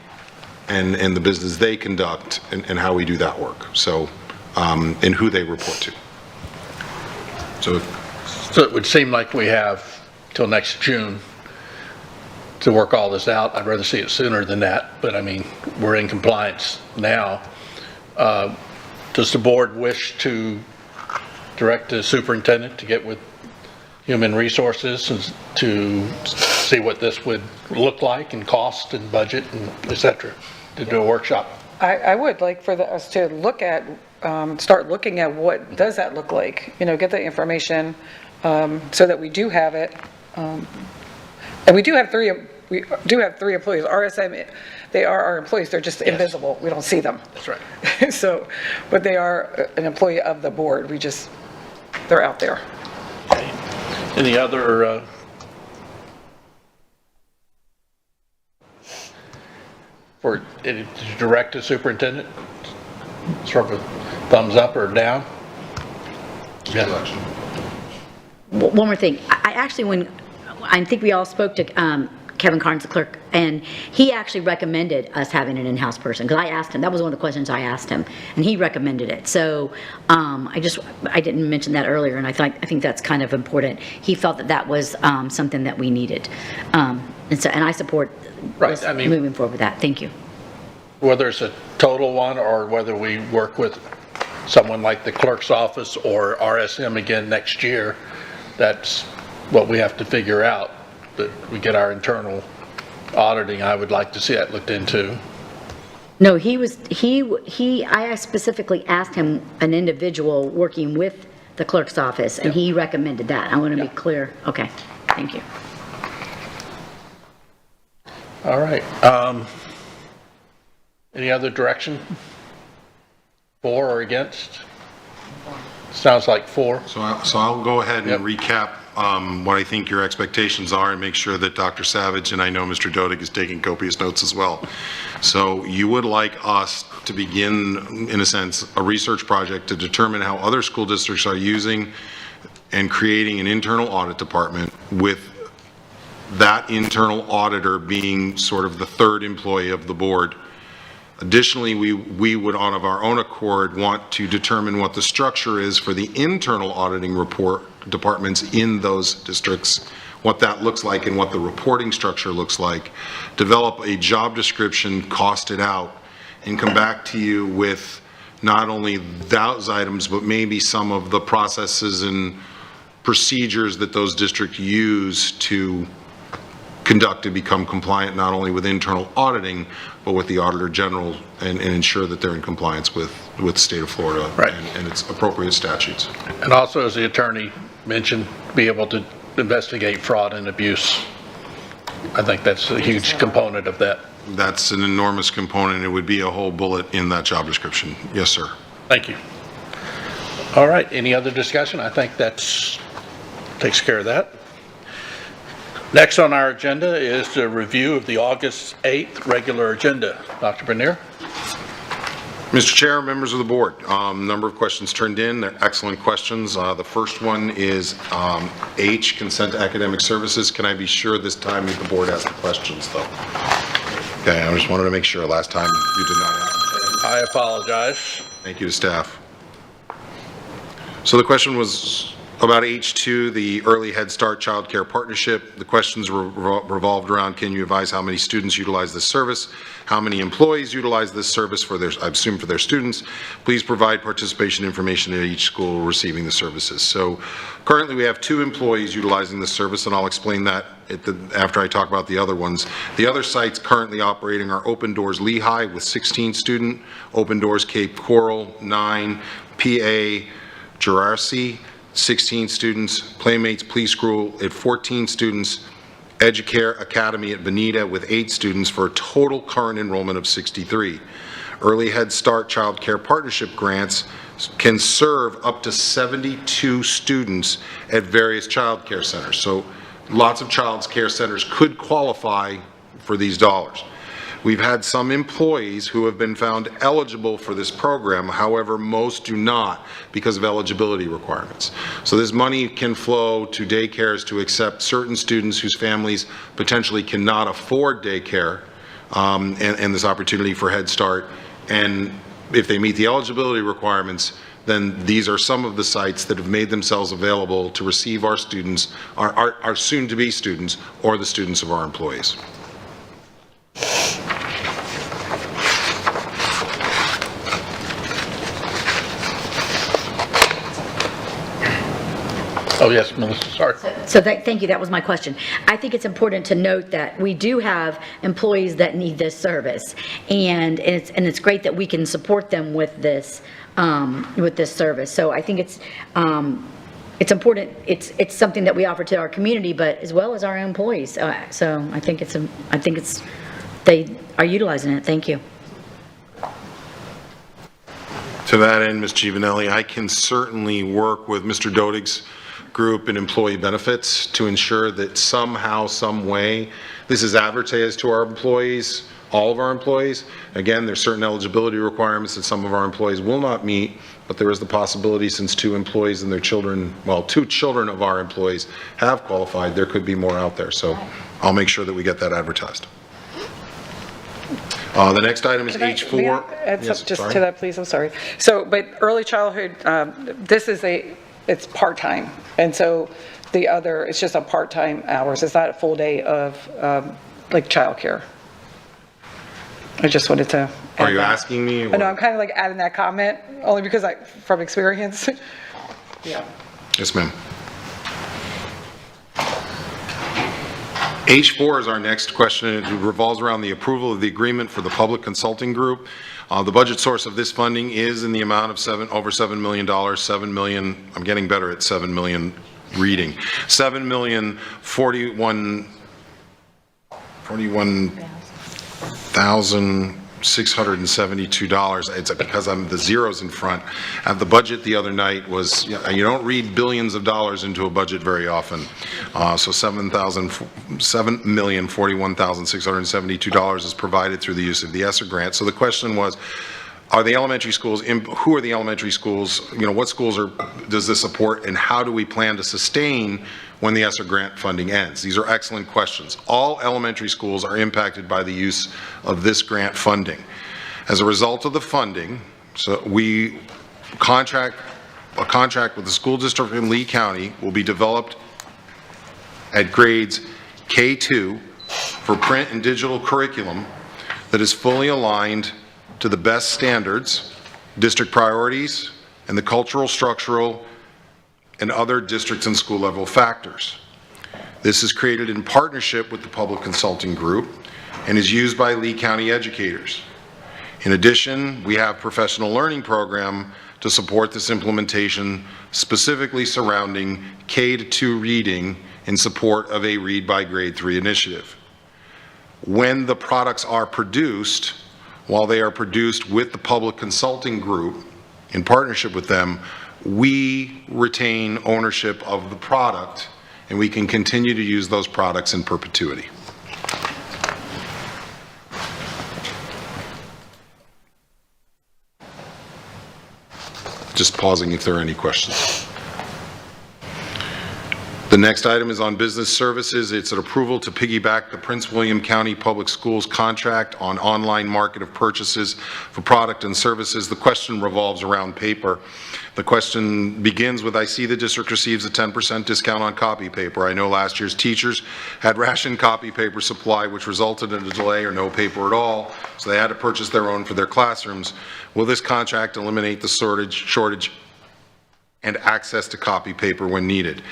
[SPEAKER 2] and the business they conduct and how we do that work. So, and who they report to.
[SPEAKER 1] So it would seem like we have till next June to work all this out. I'd rather see it sooner than that, but I mean, we're in compliance now. Does the board wish to direct the superintendent to get with human resources and to see what this would look like and cost and budget and et cetera, to do a workshop?
[SPEAKER 7] I would like for us to look at, start looking at what does that look like, get the information so that we do have it. And we do have three employees. RSM, they are our employees, they're just invisible. We don't see them.
[SPEAKER 1] That's right.
[SPEAKER 7] So, but they are an employee of the board. They're out there.
[SPEAKER 1] Any other for to direct the superintendent? Sort of a thumbs up or down? Yeah.
[SPEAKER 10] One more thing. I think we all spoke to Kevin Carnes, the clerk, and he actually recommended us having an in-house person, because I asked him, that was one of the questions I asked him, and he recommended it. So I didn't mention that earlier, and I think that's kind of important. He felt that was something that we needed. And I support
[SPEAKER 1] Right, I mean,
[SPEAKER 10] moving forward with that. Thank you.
[SPEAKER 1] whether it's a total one or whether we work with someone like the clerk's office or RSM again next year, that's what we have to figure out. That we get our internal auditing, I would like to see that looked into.
[SPEAKER 10] No, I specifically asked him, an individual working with the clerk's office, and he recommended that. I want to be clear. Okay, thank you.
[SPEAKER 1] All right. Any other direction? For or against? Sounds like for.
[SPEAKER 2] So I'll go ahead and recap what I think your expectations are and make sure that Dr. Savage, and I know Mr. Dodig is taking copious notes as well. So you would like us to begin, in a sense, a research project to determine how other school districts are using and creating an internal audit department, with that internal auditor being sort of the third employee of the board. Additionally, we would, on of our own accord, want to determine what the structure is for the internal auditing report departments in those districts, what that looks like and what the reporting structure looks like, develop a job description, cost it out, and come back to you with not only those items, but maybe some of the processes and procedures that those districts use to conduct and become compliant not only with internal auditing, but with the Auditor General, and ensure that they're in compliance with the state of Florida
[SPEAKER 1] Right.
[SPEAKER 2] and its appropriate statutes.
[SPEAKER 1] And also, as the attorney mentioned, be able to investigate fraud and abuse. I think that's a huge component of that.
[SPEAKER 2] That's an enormous component. It would be a whole bullet in that job description. Yes, sir.
[SPEAKER 1] Thank you. All right, any other discussion? I think takes care of that. Next on our agenda is the review of the August 8th regular agenda. Dr. Bernier?
[SPEAKER 2] Mr. Chair, members of the board, number of questions turned in. They're excellent questions. The first one is H, consent to academic services. Can I be sure this time that the board asked the questions, though? Okay, I just wanted to make sure. Last time you did not ask.
[SPEAKER 1] I apologize.
[SPEAKER 2] Thank you to staff. So the question was about H2, the Early Head Start Child Care Partnership. The questions revolved around, can you advise how many students utilize this service? How many employees utilize this service for their, I assume for their students? Please provide participation information at each school receiving the services. So currently we have 2 employees utilizing this service, and I'll explain that after I talk about the other ones. The other sites currently operating are Open Doors Lehigh with 16 students, Open Doors Cape Coral, 9, PA Gerarcy, 16 students, Playmates Preschool at 14 students, Educare Academy at Bonita with 8 students, for a total current enrollment of 63. Early Head Start Child Care Partnership grants can serve up to 72 students at various child care centers. So lots of child care centers could qualify for these dollars. We've had some employees who have been found eligible for this program. However, most do not because of eligibility requirements. So this money can flow to daycares to accept certain students whose families potentially cannot afford daycare, and this opportunity for Head Start. And if they meet the eligibility requirements, then these are some of the sites that have made themselves available to receive our students, our soon-to-be students, or the students of our employees.
[SPEAKER 1] Oh, yes, Melissa, sorry.
[SPEAKER 10] So thank you, that was my question. I think it's important to note that we do have employees that need this service, and it's great that we can support them with this service. So I think it's important, it's something that we offer to our community, but as well as our employees. So I think they are utilizing it. Thank you.
[SPEAKER 2] To that end, Ms. Giovanelli, I can certainly work with Mr. Dodig's group and employee benefits to ensure that somehow, some way, this is advertised to our employees, all of our employees. Again, there's certain eligibility requirements that some of our employees will not meet, but there is the possibility, since 2 employees and their children, well, 2 children of our employees have qualified, there could be more out there. So I'll make sure that we get that advertised. The next item is H4.
[SPEAKER 7] May I add
[SPEAKER 2] Yes,
[SPEAKER 7] something just
[SPEAKER 2] sorry.
[SPEAKER 7] to that, please? I'm sorry. So, but early childhood, it's part-time. And so the other, it's just a part-time hours. It's not a full day of like childcare. I just wanted to.
[SPEAKER 2] Are you asking me?
[SPEAKER 7] I know, I'm kind of like adding that comment only because from experience. Yeah.
[SPEAKER 2] Yes, ma'am. H4 is our next question. It revolves around the approval of the agreement for the public consulting group. The budget source of this funding is in the amount of over $7 million, $7 million, I'm getting better at $7 million reading, $7,041,672. It's because the zeros in front. The budget the other night was, you don't read billions of dollars into a budget very often. So $7,041,672 is provided through the use of the ESSER grant. So the question was, are the elementary schools, who are the elementary schools, what schools does this support, and how do we plan to sustain when the ESSER grant funding ends? These are excellent questions. All elementary schools are impacted by the use of this grant funding. As a result of the funding, so a contract with the school district in Lee County will be developed at grades K2 for print and digital curriculum that is fully aligned to the best standards, district priorities, and the cultural, structural, and other districts and school level factors. This is created in partnership with the Public Consulting Group and is used by Lee County educators. In addition, we have professional learning program to support this implementation, specifically surrounding K-2 reading in support of a Read by Grade 3 initiative. When the products are produced, while they are produced with the Public Consulting Group, in partnership with them, we retain ownership of the product, and we can continue to use those products in perpetuity. Just pausing if there are any questions. The next item is on business services. It's an approval to piggyback the Prince William County Public Schools contract on online market of purchases for product and services. The question revolves around paper. The question begins with, I see the district receives a 10% discount on copy paper. I know last year's teachers had ration copy paper supply, which resulted in a delay or no paper at all, so they had to purchase their own for their classrooms. Will this contract eliminate the shortage and access to copy paper when needed?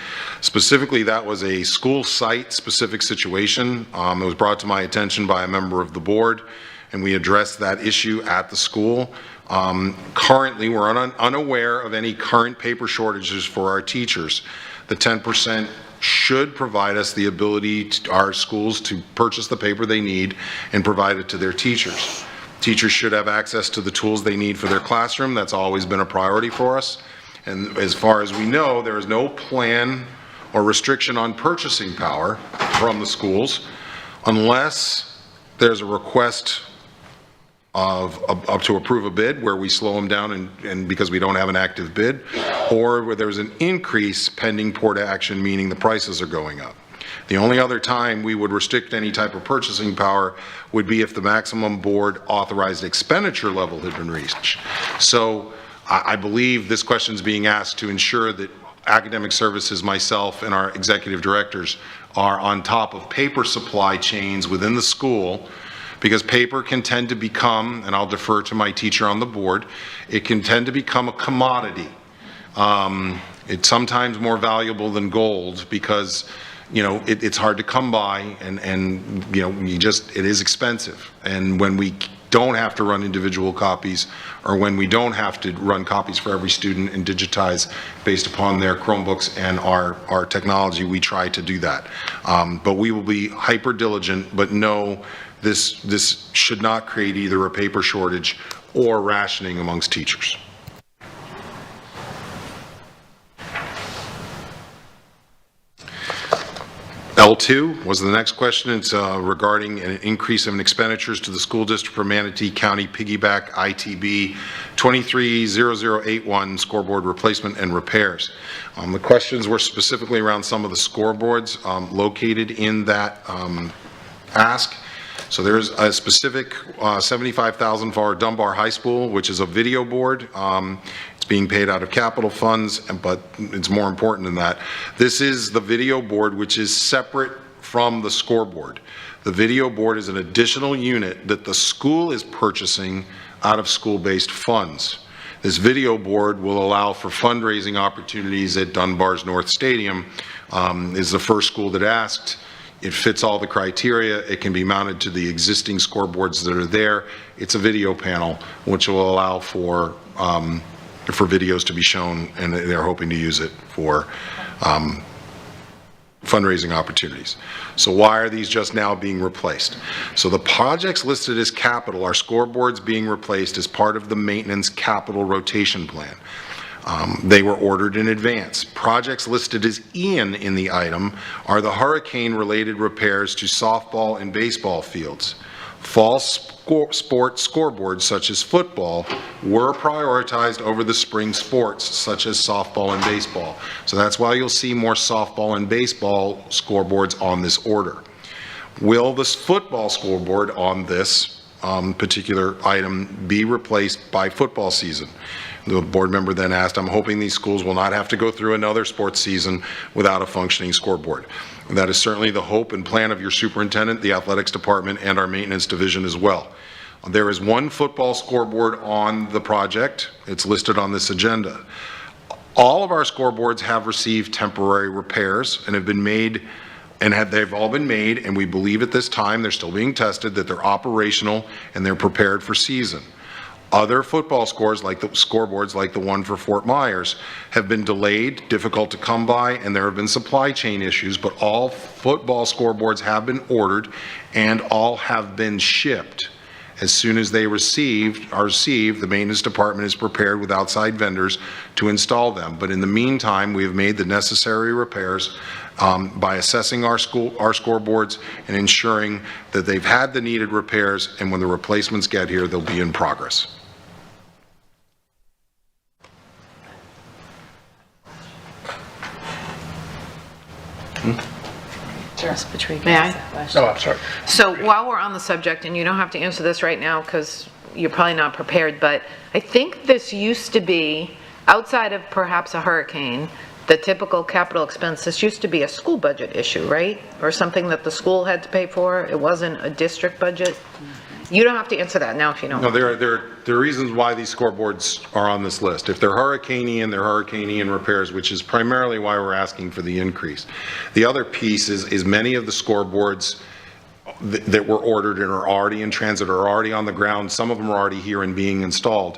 [SPEAKER 2] Specifically, that was a school site specific situation. It was brought to my attention by a member of the board, and we addressed that issue at the school. Currently, we're unaware of any current paper shortages for our teachers. The 10% should provide us the ability to our schools to purchase the paper they need and provide it to their teachers. Teachers should have access to the tools they need for their classroom. That's always been a priority for us. And as far as we know, there is no plan or restriction on purchasing power from the schools unless there's a request up to approve a bid where we slow them down and because we don't have an active bid, or where there's an increase pending port action, meaning the prices are going up. The only other time we would restrict any type of purchasing power would be if the maximum board authorized expenditure level had been reached. So I believe this question is being asked to ensure that academic services, myself, and our executive directors are on top of paper supply chains within the school, because paper can tend to become, and I'll defer to my teacher on the board, it can tend to become a commodity. It's sometimes more valuable than gold because it's hard to come by, and it is expensive. And when we don't have to run individual copies, or when we don't have to run copies for every student and digitize based upon their Chromebooks and our technology, we try to do that. But we will be hyper diligent, but no, this should not create either a paper shortage or rationing amongst teachers. L2 was the next question. It's regarding an increase in expenditures to the school district for Manatee County Piggyback ITB 230081 scoreboard replacement and repairs. The questions were specifically around some of the scoreboards located in that ask. So there's a specific $75,000 for Dunbar High School, which is a video board. It's being paid out of capital funds, but it's more important than that. This is the video board, which is separate from the scoreboard. The video board is an additional unit that the school is purchasing out of school-based funds. This video board will allow for fundraising opportunities at Dunbar's North Stadium. Is the first school that asked It fits all the criteria. It can be mounted to the existing scoreboards that are there. It's a video panel, which will allow for videos to be shown, and they're hoping to use it for fundraising opportunities. So why are these just now being replaced? So the projects listed as capital are scoreboards being replaced as part of the maintenance capital rotation plan. They were ordered in advance. Projects listed as Ian in the item are the hurricane-related repairs to softball and baseball fields. Fall sport scoreboards such as football were prioritized over the spring sports such as softball and baseball. So that's why you'll see more softball and baseball scoreboards on this order. Will this football scoreboard on this particular item be replaced by football season? The board member then asked, I'm hoping these schools will not have to go through another sports season without a functioning scoreboard. And that is certainly the hope and plan of your superintendent, the athletics department, and our maintenance division as well. There is one football scoreboard on the project. It's listed on this agenda. All of our scoreboards have received temporary repairs and have been made, and they've all been made, and we believe at this time they're still being tested, that they're operational and they're prepared for season. Other football scoreboards like the one for Fort Myers have been delayed, difficult to come by, and there have been supply chain issues, but all football scoreboards have been ordered and all have been shipped. As soon as they are received, the maintenance department is prepared with outside vendors to install them. But in the meantime, we have made the necessary repairs by assessing our scoreboards and ensuring that they've had the needed repairs, and when the replacements get here, they'll be in progress.
[SPEAKER 5] May I?
[SPEAKER 1] Oh, I'm sorry.
[SPEAKER 5] So while we're on the subject, and you don't have to answer this right now because you're probably not prepared, but I think this used to be, outside of perhaps a hurricane, the typical capital expense, this used to be a school budget issue, right? Or something that the school had to pay for? It wasn't a district budget? You don't have to answer that now if you don't.
[SPEAKER 2] No, there are reasons why these scoreboards are on this list. If they're Hurricane-Ian, they're Hurricane-Ian repairs, which is primarily why we're asking for the increase. The other piece is many of the scoreboards that were ordered and are already in transit, are already on the ground. Some of them are already here and being installed.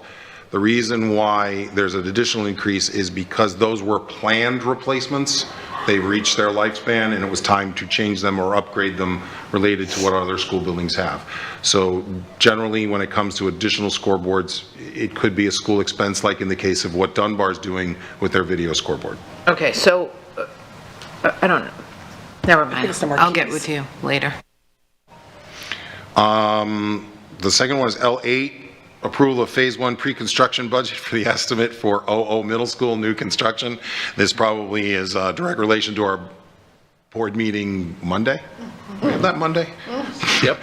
[SPEAKER 2] The reason why there's an additional increase is because those were planned replacements. They've reached their lifespan and it was time to change them or upgrade them related to what other school buildings have. So generally, when it comes to additional scoreboards, it could be a school expense, like in the case of what Dunbar's doing with their video scoreboard.
[SPEAKER 5] Okay, so, I don't know. Never mind.
[SPEAKER 7] Give us some more
[SPEAKER 5] I'll get
[SPEAKER 7] keys.
[SPEAKER 5] with you later.
[SPEAKER 2] The second one is L8, approval of Phase 1 pre-construction budget for the estimate for OO Middle School new construction. This probably is a direct relation to our board meeting Monday. We have that Monday?
[SPEAKER 1] Yep.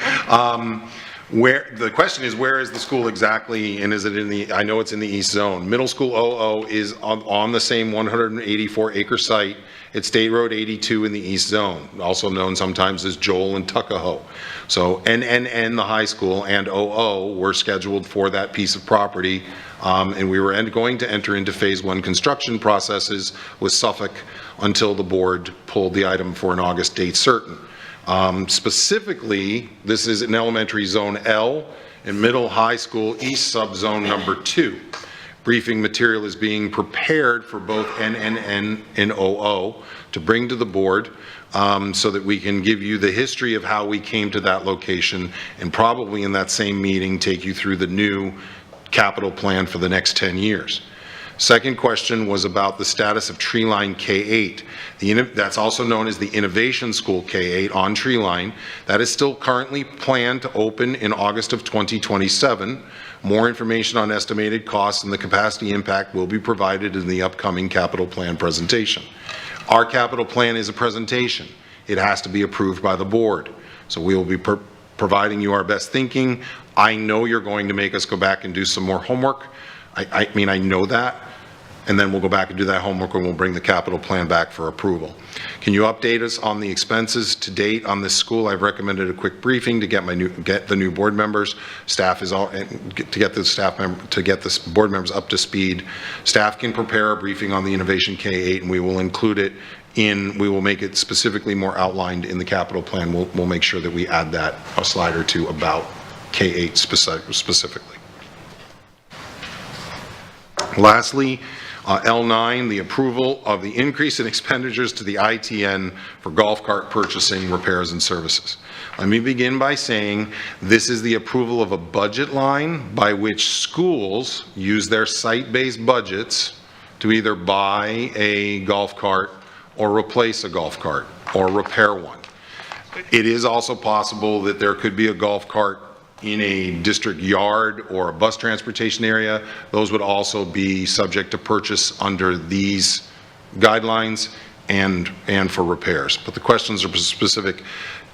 [SPEAKER 2] Where, the question is, where is the school exactly, and is it in the, I know it's in the east zone. Middle School OO is on the same 184-acre site at State Road 82 in the east zone, also known sometimes as Joel and Tuckahoe. So NNN, the high school, and OO were scheduled for that piece of property, and we were going to enter into Phase 1 construction processes with Suffolk until the board pulled the item for an August date certain. Specifically, this is in elementary zone L and middle high school east subzone number 2. Briefing material is being prepared for both NNN and OO to bring to the board so that we can give you the history of how we came to that location, and probably in that same meeting take you through the new capital plan for the next 10 years. Second question was about the status of Treeline K8. That's also known as the Innovation School K8 on Treeline. That is still currently planned to open in August of 2027. More information on estimated costs and the capacity impact will be provided in the upcoming capital plan presentation. Our capital plan is a presentation. It has to be approved by the board. So we will be providing you our best thinking. I know you're going to make us go back and do some more homework. I mean, I know that, and then we'll go back and do that homework and we'll bring the capital plan back for approval. Can you update us on the expenses to date on this school? I've recommended a quick briefing to get the new board members. Staff is all, to get the board members up to speed. Staff can prepare a briefing on the Innovation K8, and we will include it we will make it specifically more outlined in the capital plan. We'll make sure that we add that a slide or two about K-8 specifically. Lastly, L9, the approval of the increase in expenditures to the ITN for golf cart purchasing, repairs, and services. Let me begin by saying this is the approval of a budget line by which schools use their site-based budgets to either buy a golf cart or replace a golf cart or repair one. It is also possible that there could be a golf cart in a district yard or a bus transportation area. Those would also be subject to purchase under these guidelines and for repairs. But the questions are specific.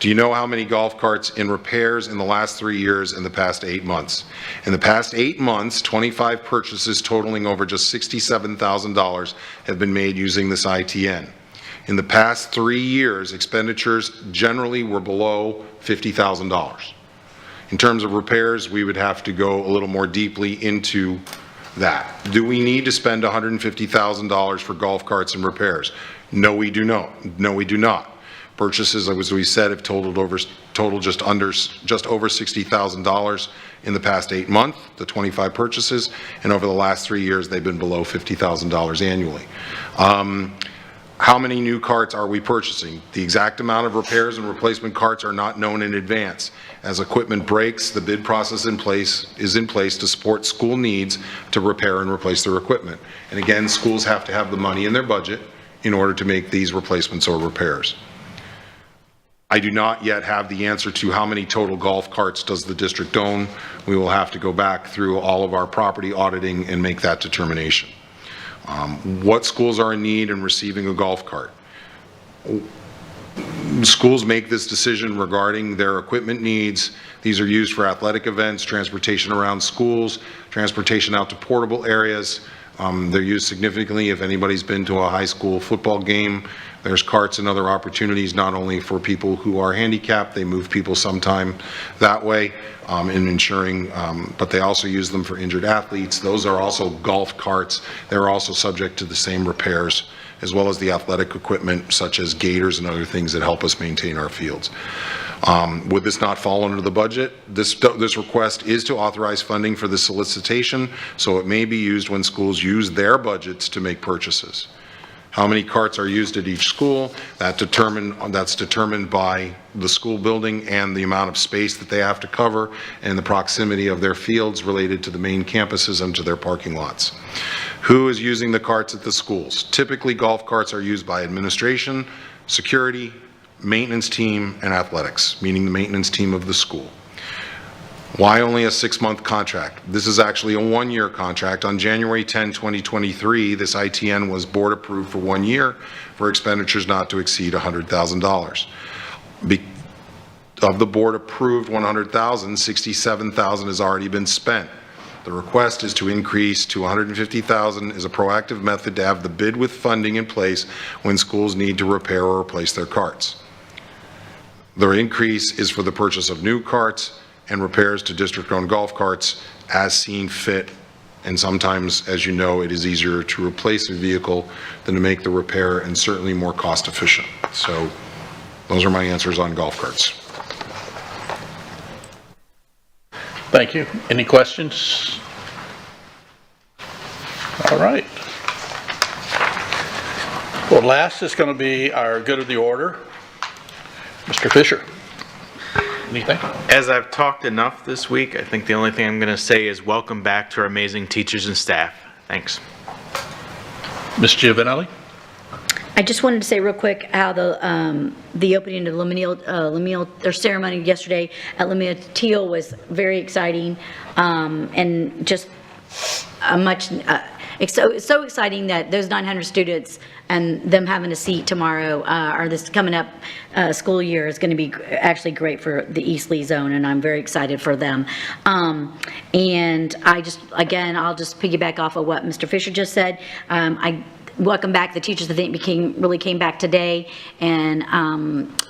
[SPEAKER 2] Do you know how many golf carts in repairs in the last 3 years in the past 8 months? In the past 8 months, 25 purchases totaling over just $67,000 have been made using this ITN. In the past 3 years, expenditures generally were below $50,000. In terms of repairs, we would have to go a little more deeply into that. Do we need to spend $150,000 for golf carts and repairs? No, we do not. No, we do not. Purchases, as we said, have totaled just over $60,000 in the past 8 months, the 25 purchases, and over the last 3 years, they've been below $50,000 annually. How many new carts are we purchasing? The exact amount of repairs and replacement carts are not known in advance. As equipment breaks, the bid process is in place to support school needs to repair and replace their equipment. And again, schools have to have the money in their budget in order to make these replacements or repairs. I do not yet have the answer to how many total golf carts does the district own. We will have to go back through all of our property auditing and make that determination. What schools are in need in receiving a golf cart? Schools make this decision regarding their equipment needs. These are used for athletic events, transportation around schools, transportation out to portable areas. They're used significantly if anybody's been to a high school football game. There's carts and other opportunities not only for people who are handicapped, they move people sometime that way in ensuring, but they also use them for injured athletes. Those are also golf carts. They're also subject to the same repairs, as well as the athletic equipment such as gaiters and other things that help us maintain our fields. Would this not fall under the budget? This request is to authorize funding for the solicitation, so it may be used when schools use their budgets to make purchases. How many carts are used at each school? That's determined by the school building and the amount of space that they have to cover and the proximity of their fields related to the main campuses and to their parking lots. Who is using the carts at the schools? Typically, golf carts are used by administration, security, maintenance team, and athletics, meaning the maintenance team of the school. Why only a 6-month contract? This is actually a 1-year contract. On January 10, 2023, this ITN was board approved for 1 year for expenditures not to exceed $100,000. Of the board approved $100,000, $67,000 has already been spent. The request is to increase to $150,000 as a proactive method to have the bid with funding in place when schools need to repair or replace their carts. The increase is for the purchase of new carts and repairs to district-owned golf carts as seen fit. And sometimes, as you know, it is easier to replace a vehicle than to make the repair, and certainly more cost efficient. So those are my answers on golf carts.
[SPEAKER 1] Thank you. Any questions? All right. Well, last is going to be our good of the order. Mr. Fisher. Anything?
[SPEAKER 4] As I've talked enough this week, I think the only thing I'm going to say is welcome back to our amazing teachers and staff. Thanks.
[SPEAKER 1] Ms. Giovanelli?
[SPEAKER 10] I just wanted to say real quick how the opening of their ceremony yesterday at Lemuel Teal was very exciting, and just it's so exciting that those 900 students and them having a seat tomorrow or this coming up school year is going to be actually great for the East Lee zone, and I'm very excited for them. And I'll just piggyback off of what Mr. Fisher just said. I welcome back the teachers that really came back today, and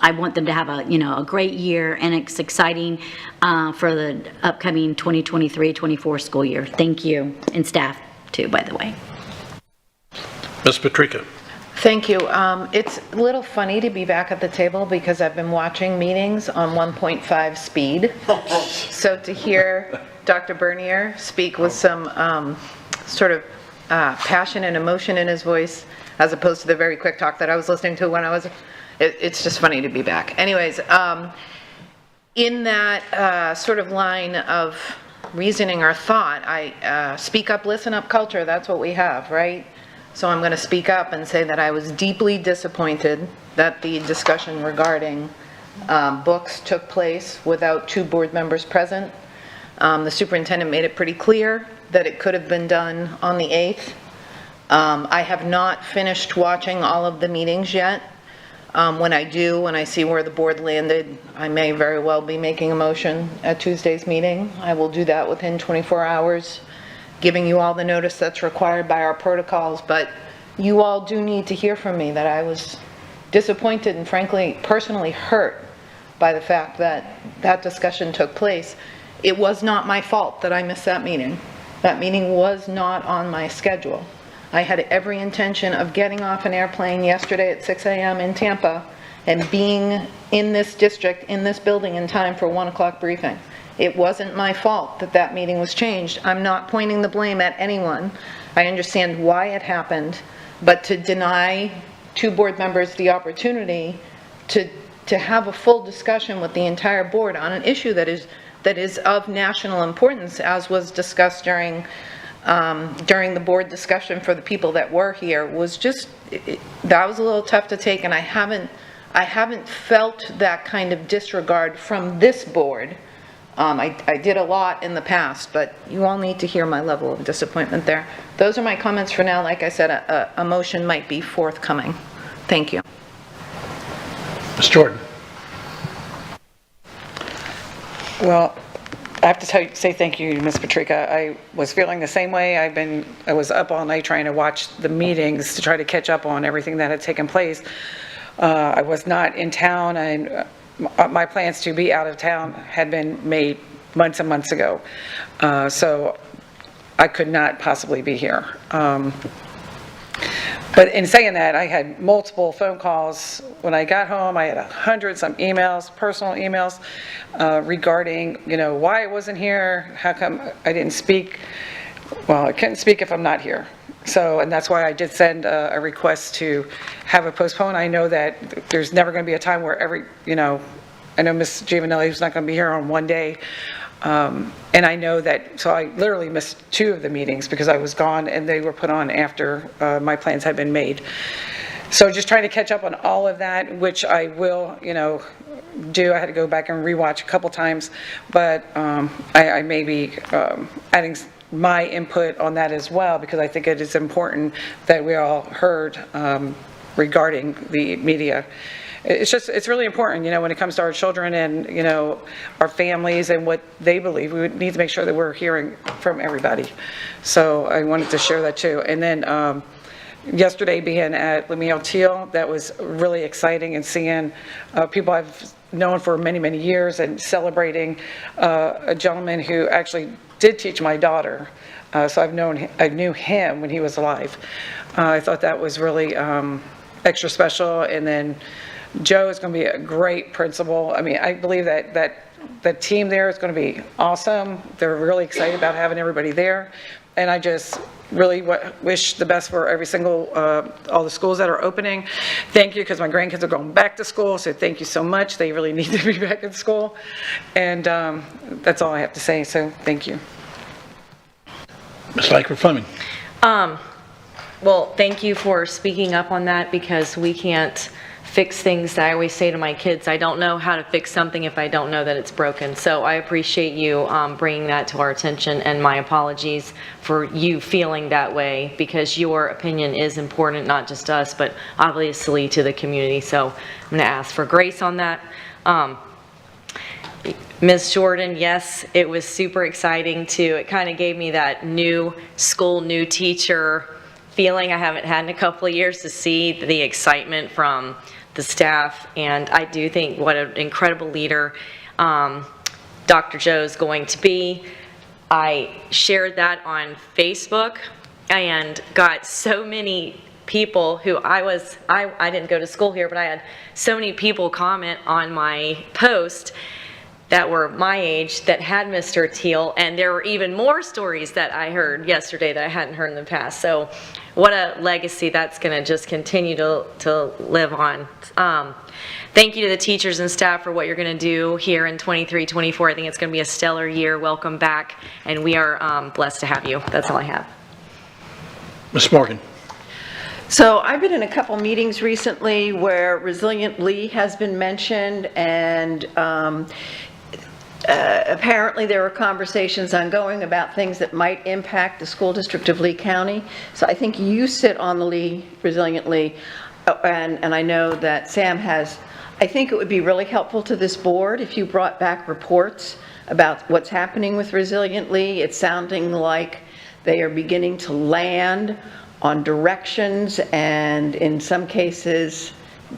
[SPEAKER 10] I want them to have a great year, and it's exciting for the upcoming 2023-24 school year. Thank you, and staff too, by the way.
[SPEAKER 1] Ms. Patrica?
[SPEAKER 5] Thank you. It's a little funny to be back at the table because I've been watching meetings on 1.5 speed. So to hear Dr. Bernier speak with some sort of passion and emotion in his voice, as opposed to the very quick talk that I was listening to when I was, it's just funny to be back. Anyways, in that sort of line of reasoning or thought, I speak up, listen up culture, that's what we have, right? So I'm going to speak up and say that I was deeply disappointed that the discussion regarding books took place without 2 board members present. The superintendent made it pretty clear that it could have been done on the 8th. I have not finished watching all of the meetings yet. When I do, when I see where the board landed, I may very well be making a motion at Tuesday's meeting. I will do that within 24 hours, giving you all the notice that's required by our protocols, but you all do need to hear from me that I was disappointed and frankly, personally hurt by the fact that that discussion took place. It was not my fault that I missed that meeting. That meeting was not on my schedule. I had every intention of getting off an airplane yesterday at 6 a.m. in Tampa and being in this district, in this building in time for 1 o'clock briefing. It wasn't my fault that that meeting was changed. I'm not pointing the blame at anyone. I understand why it happened, but to deny 2 board members the opportunity to have a full discussion with the entire board on an issue that is of national importance, as was discussed during the board discussion for the people that were here, was just, that was a little tough to take, and I haven't felt that kind of disregard from this board. I did a lot in the past, but you all need to hear my level of disappointment there. Those are my comments for now. Like I said, a motion might be forthcoming. Thank you.
[SPEAKER 1] Ms. Jordan?
[SPEAKER 7] Well, I have to say thank you, Ms. Patrica. I was feeling the same way. I was up all night trying to watch the meetings to try to catch up on everything that had taken place. I was not in town, and my plans to be out of town had been made months and months ago. So I could not possibly be here. But in saying that, I had multiple phone calls. When I got home, I had 100-some emails, personal emails, regarding, why I wasn't here, how come I didn't speak. Well, I couldn't speak if I'm not here. So, and that's why I did send a request to have it postponed. I know that there's never going to be a time where I know Ms. Giovanelli is not going to be here on one day. And I know that, so I literally missed 2 of the meetings because I was gone and they were put on after my plans had been made. So just trying to catch up on all of that, which I will, do. I had to go back and rewatch a couple times, but I may be adding my input on that as well, because I think it is important that we all heard regarding the media. It's really important, when it comes to our children and, our families and what they believe. We would need to make sure that we're hearing from everybody. So I wanted to share that too. And then yesterday being at Lemuel Teal, that was really exciting, and seeing people I've known for many, many years, and celebrating a gentleman who actually did teach my daughter. So I knew him when he was alive. I thought that was really extra special. And then Joe is going to be a great principal. I mean, I believe that the team there is going to be awesome. They're really excited about having everybody there. And I just really wish the best for every single, all the schools that are opening. Thank you, because my grandkids are going back to school, so thank you so much. They really need to be back in school. And that's all I have to say, so thank you.
[SPEAKER 1] Ms. Leiker Fleming?
[SPEAKER 8] Well, thank you for speaking up on that, because we can't fix things. I always say to my kids, I don't know how to fix something if I don't know that it's broken. So I appreciate you bringing that to our attention, and my apologies for you feeling that way, because your opinion is important, not just to us, but obviously to the community. So I'm going to ask for grace on that. Ms. Jordan, yes, it was super exciting too. It kind of gave me that new school, new teacher feeling I haven't had in a couple of years, to see the excitement from the staff. And I do think what an incredible leader Dr. Joe is going to be. I shared that on Facebook and got so many people who I didn't go to school here, but I had so many people comment on my post that were my age that had Mr. Teal, and there were even more stories that I heard yesterday that I hadn't heard in the past. So what a legacy that's going to just continue to live on. Thank you to the teachers and staff for what you're going to do here in 23-24. I think it's going to be a stellar year. Welcome back, and we are blessed to have you. That's all I have.
[SPEAKER 1] Ms. Morgan.
[SPEAKER 9] So I've been in a couple meetings recently where Resilient Lee has been mentioned, and apparently there were conversations ongoing about things that might impact the school district of Lee County. So I think you sit on the Resilient Lee, and I know that Sam has. I think it would be really helpful to this board if you brought back reports about what's happening with Resilient Lee. It's sounding like they are beginning to land on directions and in some cases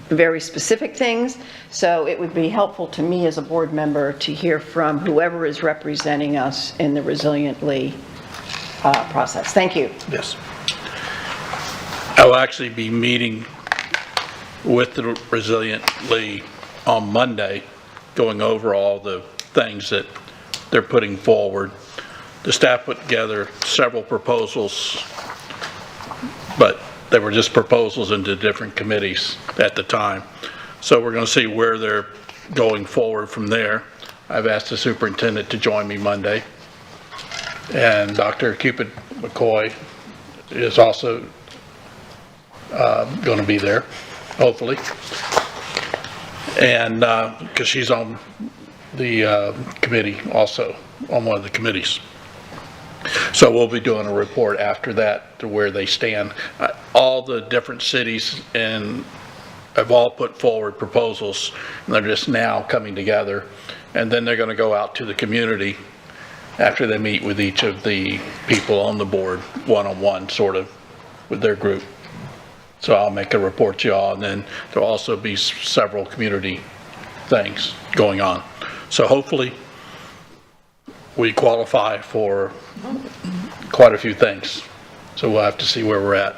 [SPEAKER 9] very specific things. So it would be helpful to me as a board member to hear from whoever is representing us in the Resilient Lee process. Thank you.
[SPEAKER 1] Yes. I will actually be meeting with the Resilient Lee on Monday, going over all the things that they're putting forward. The staff put together several proposals, but they were just proposals into different committees at the time. So we're going to see where they're going forward from there. I've asked the superintendent to join me Monday, and Dr. Cupid McCoy is also going to be there, hopefully, and because she's on the committee also, on one of the committees. So we'll be doing a report after that to where they stand. All the different cities have all put forward proposals, and they're just now coming together, and then they're going to go out to the community after they meet with each of the people on the board one-on-one, sort of, with their group. So I'll make a report to y'all, and then there'll also be several community things going on. So hopefully we qualify for quite a few things. So we'll have to see where we're at.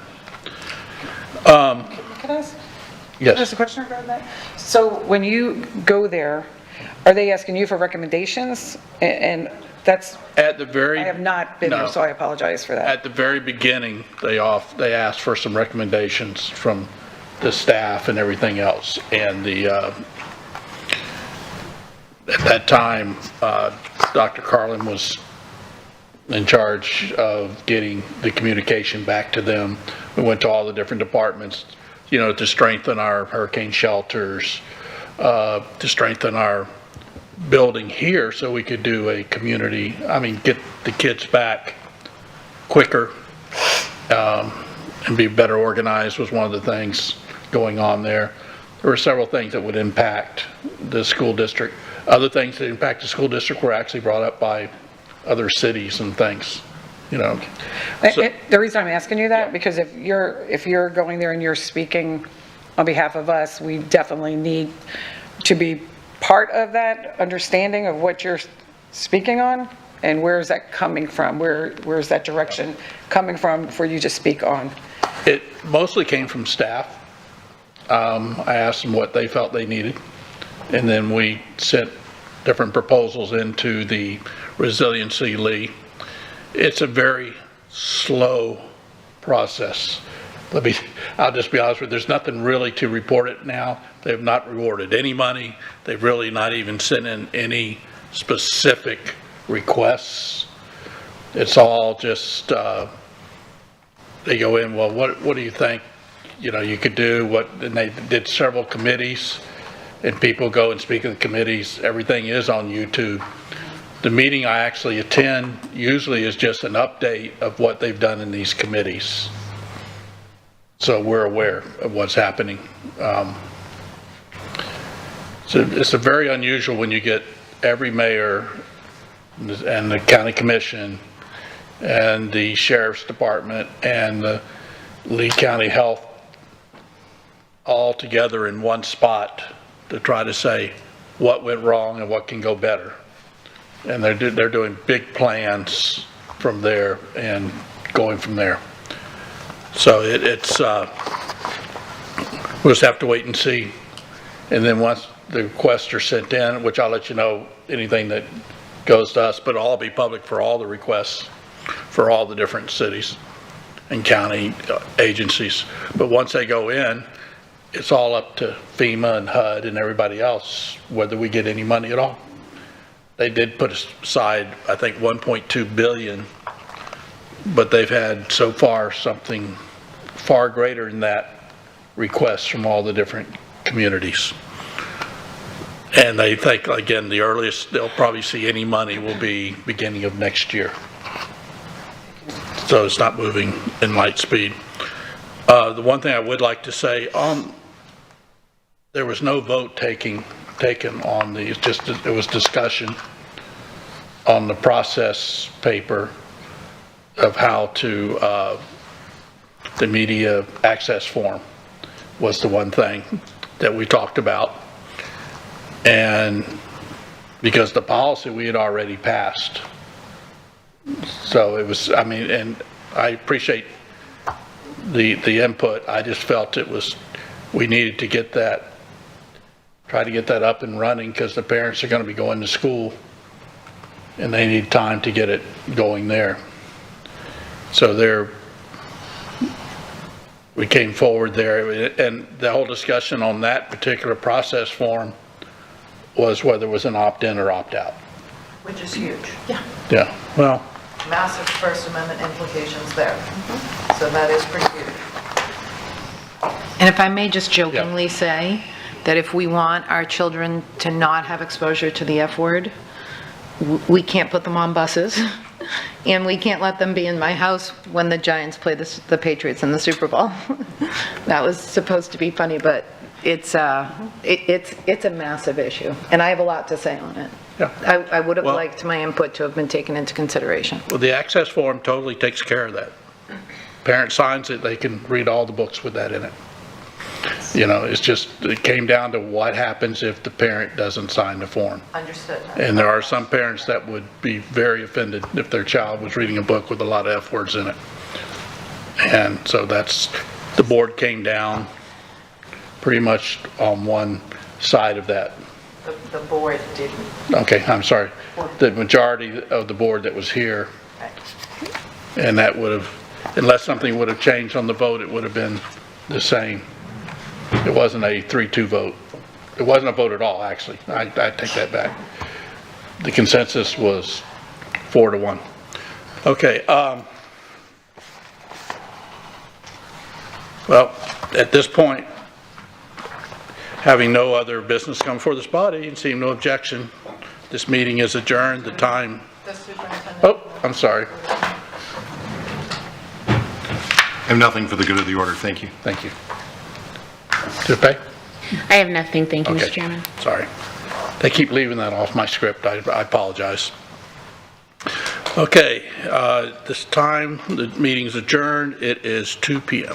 [SPEAKER 7] Can I ask?
[SPEAKER 1] Yes.
[SPEAKER 7] Just a question regarding that. So when you go there, are they asking you for recommendations? And that's,
[SPEAKER 1] At the very...
[SPEAKER 7] I have not been there,
[SPEAKER 1] No.
[SPEAKER 7] so I apologize for that.
[SPEAKER 1] At the very beginning, they asked for some recommendations from the staff and everything else. And at that time, Dr. Carlin was in charge of getting the communication back to them. We went to all the different departments, to strengthen our hurricane shelters, to strengthen our building here so we could do a community, get the kids back quicker, and be better organized was one of the things going on there. There were several things that would impact the school district. Other things that impact the school district were actually brought up by other cities and things, So,
[SPEAKER 7] The reason I'm asking you that, because if you're going there and you're speaking on behalf of us, we definitely need to be part of that understanding of what you're speaking on, and where is that coming from? Where is that direction coming from for you to speak on?
[SPEAKER 1] it mostly came from staff. I asked them what they felt they needed, and then we sent different proposals into the Resiliency Lee. It's a very slow process. I'll just be honest with you, there's nothing really to report it now. They have not rewarded any money. They've really not even sent in any specific requests. It's all just, they go in, well, what do you think, you could do? And they did several committees, and people go and speak at the committees. Everything is on YouTube. The meeting I actually attend usually is just an update of what they've done in these committees. So we're aware of what's happening. So it's a very unusual when you get every mayor and the county commission and the sheriff's department and the Lee County Health all together in one spot to try to say what went wrong and what can go better. And they're doing big plans from there and going from there. So we'll just have to wait and see. And then once the requests are sent in, which I'll let you know anything that goes to us, but it'll all be public for all the requests for all the different cities and county agencies. But once they go in, it's all up to FEMA and HUD and everybody else, whether we get any money at all. They did put aside, I think, 1.2 billion, but they've had so far something far greater than that requests from all the different communities. And they think, again, the earliest they'll probably see any money will be beginning of next year. So it's not moving in light speed. The one thing I would like to say, there was no vote taken on these, just it was discussion on the process paper of how to, the media access form was the one thing that we talked about. And because the policy we had already passed. So it was, I mean, and I appreciate the input. I just felt we needed to get that, try to get that up and running because the parents are going to be going to school and they need time to get it going there. So we came forward there, and the whole discussion on that particular process form was whether it was an opt-in or opt-out.
[SPEAKER 5] Which is huge.
[SPEAKER 1] Yeah, well,
[SPEAKER 5] Massive First Amendment implications there. So that is pretty huge. And if I may just jokingly say that if we want our children to not have exposure to the F word, we can't put them on buses, and we can't let them be in my house when the Giants play the Patriots in the Super Bowl. That was supposed to be funny, but it's a massive issue, and I have a lot to say on it.
[SPEAKER 1] Yeah.
[SPEAKER 5] I would have
[SPEAKER 1] Well-
[SPEAKER 5] liked my input to have been taken into consideration.
[SPEAKER 1] well, the access form totally takes care of that. Parent signs it, they can read all the books with that in it. You know, it's just, it came down to what happens if the parent doesn't sign the form.
[SPEAKER 5] Understood.
[SPEAKER 1] And there are some parents that would be very offended if their child was reading a book with a lot of F words in it. And so the board came down pretty much on one side of that.
[SPEAKER 5] The board didn't.
[SPEAKER 1] Okay, I'm sorry. The majority of the board that was here, and that would have, unless something would have changed on the vote, it would have been the same. It wasn't a 3-2 vote. It wasn't a vote at all, actually. I take that back. The consensus was 4-1. Okay, well, at this point, having no other business come before this body and seeing no objection, this meeting is adjourned. The time, oh, I'm sorry.
[SPEAKER 2] I have nothing for the good of the order. Thank you.
[SPEAKER 1] Thank you. Dupay?
[SPEAKER 6] I have nothing, thank you,
[SPEAKER 1] Okay.
[SPEAKER 6] Mr. Chairman.
[SPEAKER 1] Sorry. They keep leaving that off my script. I apologize. Okay, this time, the meeting's adjourned. It is 2 p.m.